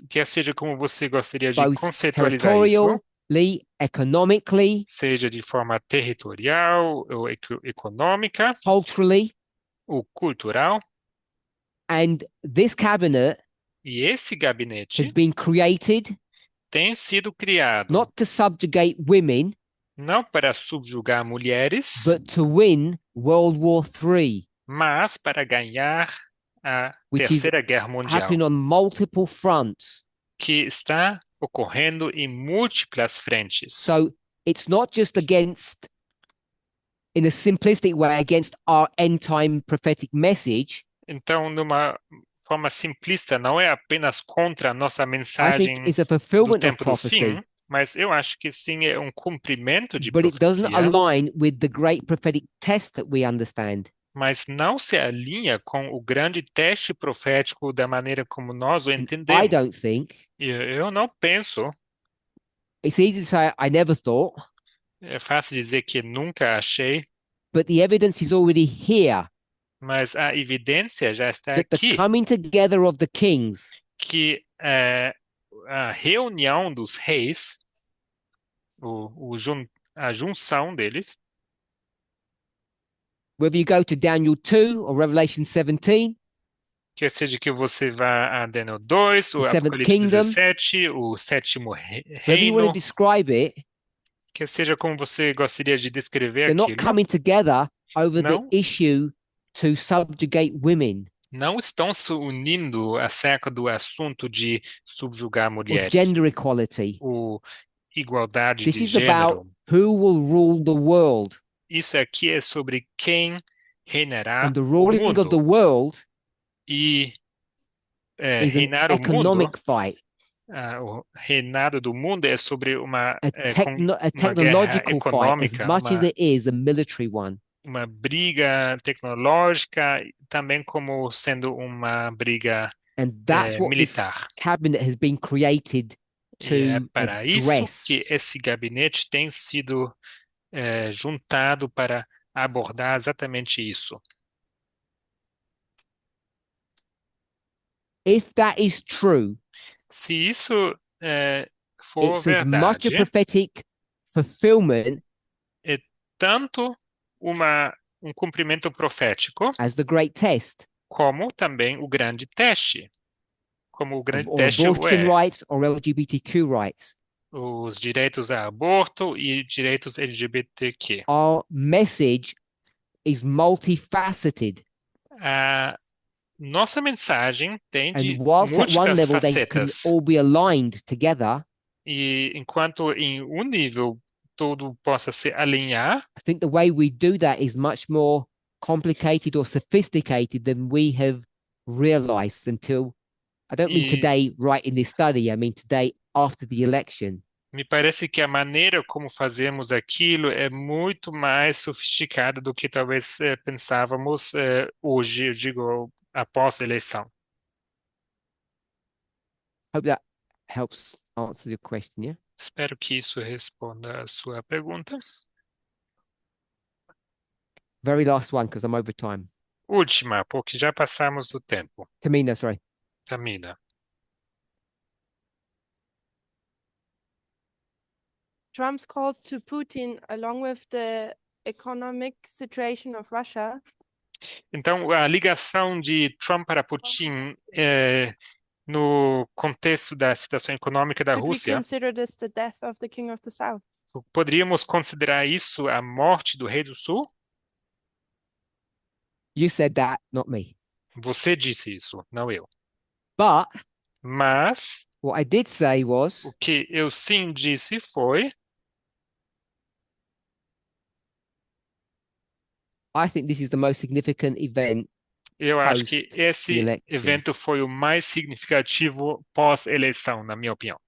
C: quer seja como você gostaria de
A: both
C: conceitualizar isso,
A: territorially, economically,
C: seja de forma territorial ou econômica
A: culturally,
C: ou cultural.
A: and this cabinet
C: E esse gabinete
A: has been created
C: tem sido criado
A: not to subjugate women,
C: não para subjugar mulheres,
A: but to win World War III,
C: mas para ganhar a
A: which is
C: Terceira Guerra Mundial,
A: happening on multiple fronts.
C: que está ocorrendo em múltiplas frentes.
A: So it's not just against, in a simplistic way, against our end time prophetic message.
C: Então, numa forma simplista, não é apenas contra a nossa
A: I
C: mensagem
A: think it's a
C: do
A: fulfillment of
C: tempo do
A: prophecy,
C: fim, mas eu acho que sim, é um cumprimento de
A: but it doesn't
C: profecia,
A: align with the great prophetic test that we understand.
C: mas não se alinha com o grande teste profético da maneira como nós o
A: I
C: entendemos.
A: don't think.
C: Eu não penso,
A: It's easy to say, I never thought,
C: é fácil dizer que nunca achei,
A: but the evidence is already here
C: mas a evidência já está
A: that the
C: aqui,
A: coming together of the kings
C: que a reunião dos reis, a junção deles,
A: whether you go to Daniel 2 or Revelation 17,
C: quer seja que você vá a Daniel 2, o
A: The Seventh
C: Apocalipse
A: Kingdom,
C: 17, o sétimo
A: whether you want
C: reino,
A: to describe it,
C: quer seja como você gostaria de descrever
A: they're not
C: aquilo,
A: coming together over the
C: não,
A: issue to subjugate women
C: não estão se unindo acerca do assunto de subjugar
A: or
C: mulheres,
A: gender equality.
C: ou igualdade
A: This
C: de
A: is about
C: gênero.
A: who will rule the world.
C: Isso aqui é sobre quem reinará
A: And the
C: o
A: ruling of the
C: mundo.
A: world
C: E
A: is an
C: reinar o mundo,
A: economic fight,
C: o reinado do mundo é sobre uma
A: a
C: guerra
A: technological fight as
C: econômica,
A: much as it is a military one.
C: uma briga tecnológica, também como sendo uma briga
A: And that's what this
C: militar.
A: cabinet has been created
C: E é
A: to
C: para isso
A: address.
C: que esse gabinete tem sido juntado para abordar exatamente isso.
A: If that is true,
C: Se isso for
A: it's as much a
C: verdade,
A: prophetic fulfillment
C: é tanto um cumprimento profético
A: as the great test
C: como também o grande teste. Como o grande
A: or
C: teste
A: abortion
C: é
A: rights or LGBTQ rights.
C: os direitos a aborto e direitos LGBTQ.
A: Our message is multifaceted.
C: A nossa mensagem tem de
A: And whilst at one
C: múltiplas
A: level they can
C: facetas.
A: all be aligned together,
C: E enquanto em um nível todo possa se alinhar,
A: I think the way we do that is much more complicated or sophisticated than we have realized until, I don't mean
C: E-
A: today, right in this study, I mean today after the election.
C: me parece que a maneira como fazemos aquilo é muito mais sofisticada do que talvez pensávamos hoje, eu digo, após a eleição.
A: Hope that helps answer your question, yeah?
C: Espero que isso responda a sua pergunta.
A: Very last one, because I'm over time.
C: Última, porque já passamos do tempo.
A: Tamina, sorry.
C: Tamina.
J: Trump's call to Putin, along with the economic situation of Russia,
C: Então, a ligação de Trump para Putin No contexto da situação econômica da
J: Could we
C: Rússia,
J: consider this the death of the King of the South?
C: poderíamos considerar isso a morte do Rei do Sul?
A: You said that, not me.
C: Você disse isso, não eu.
A: But
C: Mas
A: what I did say was,
C: o que eu sim disse foi:
A: I think this is the most significant event
C: eu acho que
A: post
C: esse
A: the election.
C: evento foi o mais significativo pós-eleição, na minha opinião.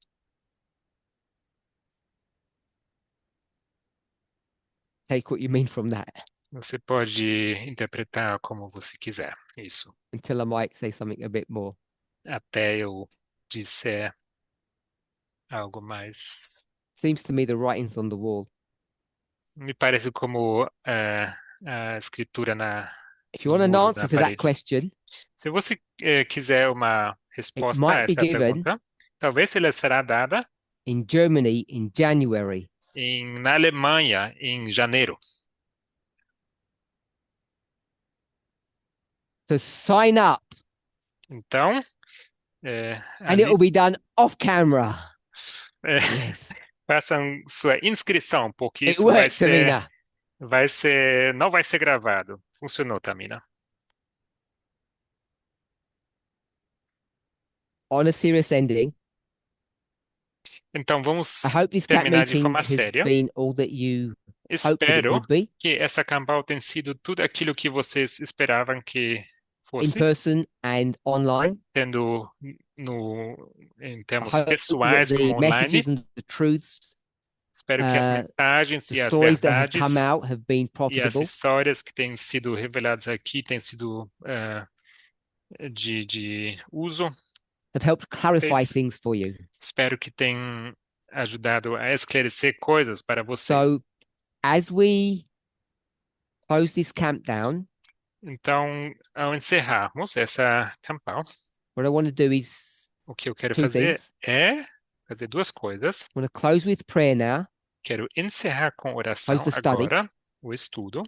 A: Take what you mean from that.
C: Você pode interpretar como você quiser isso,
A: Until I might say something a bit more.
C: até eu disser algo mais.
A: Seems to me the writing's on the wall.
C: Me parece como a escritura
A: If you want an
C: muro
A: answer
C: da
A: to that
C: parede.
A: question,
C: Se você quiser uma resposta a
A: might be
C: essa
A: given
C: pergunta, talvez ela será dada
A: in Germany in January.
C: na Alemanha em janeiro.
A: So sign up
C: Então,
A: and it will be done off camera.
C: é,
A: Yes.
C: façam sua inscrição, porque
A: It
C: isso vai
A: worked,
C: ser,
A: Tamina.
C: não vai ser gravado. Funcionou, Tamina.
A: On a serious ending,
C: Então, vamos
A: I hope this camp
C: terminar de
A: meeting
C: forma
A: has
C: séria.
A: been all that you hoped that it
C: Espero
A: would be,
C: que essa Campal tenha sido tudo aquilo que vocês esperavam que
A: in
C: fosse,
A: person and online.
C: tendo em
A: I
C: termos
A: hope that
C: pessoais
A: the
C: como
A: messages
C: online.
A: and the truths,
C: Espero que as
A: uh,
C: mensagens
A: the
C: e as
A: stories that have
C: verdades
A: come out have been
C: e as
A: profitable.
C: histórias que têm sido reveladas aqui têm sido de uso.
A: Have helped clarify
C: Vocês-
A: things for you.
C: Espero que tenham ajudado a esclarecer coisas para você.
A: So, as we close this camp down,
C: Então, ao encerrarmos essa Campal,
A: what I want to do is
C: o que eu quero
A: two
C: fazer
A: things.
C: é fazer duas coisas.
A: I want to close with prayer now,
C: Quero encerrar com oração
A: Close the study.
C: agora, o estudo,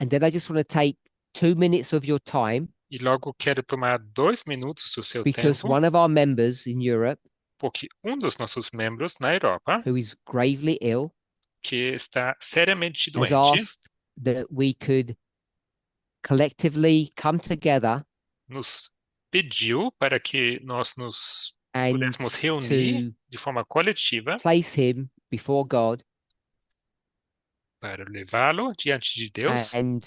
A: and then I just want to take 2 minutes of your time
C: e logo quero tomar 2 minutos do seu
A: because
C: tempo,
A: one of our members in Europe
C: porque um dos nossos membros na Europa,
A: who is gravely ill
C: que está seriamente
A: has
C: doente,
A: asked that we could collectively come together
C: nos pediu para que nós nos
A: and
C: pudéssemos reunir
A: to
C: de forma coletiva
A: place him before God
C: para levá-lo diante de Deus
A: and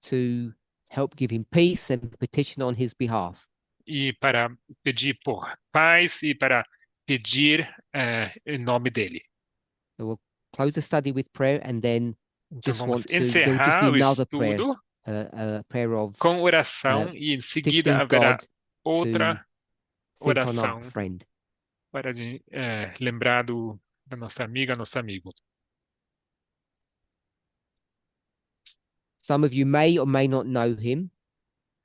A: to help give him peace and petition on his behalf.
C: e para pedir por paz e para pedir em nome dele.
A: So we'll close the study with prayer and then
C: Então
A: just
C: vamos
A: want to, there will just be
C: encerrar o
A: another prayer,
C: estudo
A: a prayer of
C: com oração e em seguida
A: petitioning
C: haverá
A: God
C: outra
A: think on
C: oração
A: our friend.
C: para lembrar da nossa amiga, nosso amigo.
A: Some of you may or may not know him.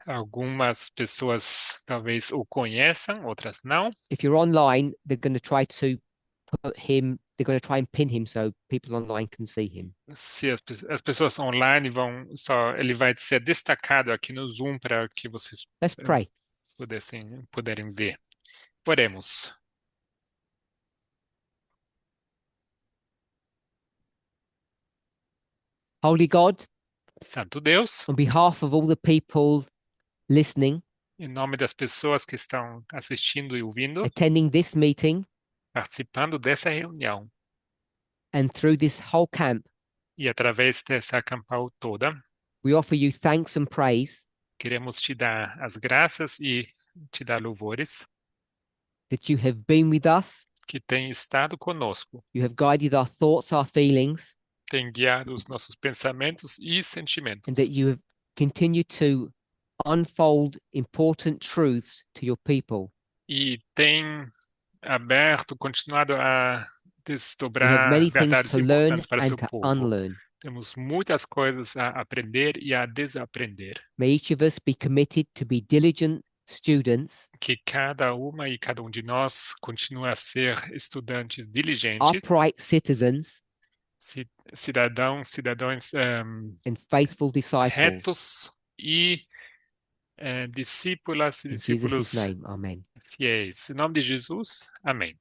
C: Algumas pessoas talvez o conheçam, outras não.
A: If you're online, they're going to try to put him, they're going to try and pin him so people online can see him.
C: Se as pessoas online ele vai ser destacado aqui no Zoom para que vocês
A: Let's pray.
C: puderem ver. Oremos.
A: Holy God,
C: Santo Deus,
A: on behalf of all the people listening,
C: em nome das pessoas que estão assistindo e ouvindo,
A: attending this meeting,
C: participando dessa reunião
A: and through this whole camp,
C: e através dessa campal toda,
A: we offer you thanks and praise
C: queremos te dar as graças e te dar louvores
A: that you have been with us,
C: que tem estado conosco,
A: you have guided our thoughts, our feelings,
C: tem guiado os nossos pensamentos e sentimentos
A: and that you have continued to unfold important truths to your people.
C: e tem continuado a
A: We have
C: desdobrar
A: many things
C: verdades
A: to learn
C: importantes para
A: and
C: seu
A: to
C: povo.
A: unlearn.
C: Temos muitas coisas a aprender e a desaprender.
A: May each of us be committed to be diligent students,
C: Que cada uma e cada um de nós continue a ser estudantes diligentes,
A: upright citizens,
C: cidadãos
A: and faithful disciples.
C: retos e discípulas e
A: In Jesus'
C: discípulos
A: name, amen.
C: fiéis. Em nome de Jesus, amém.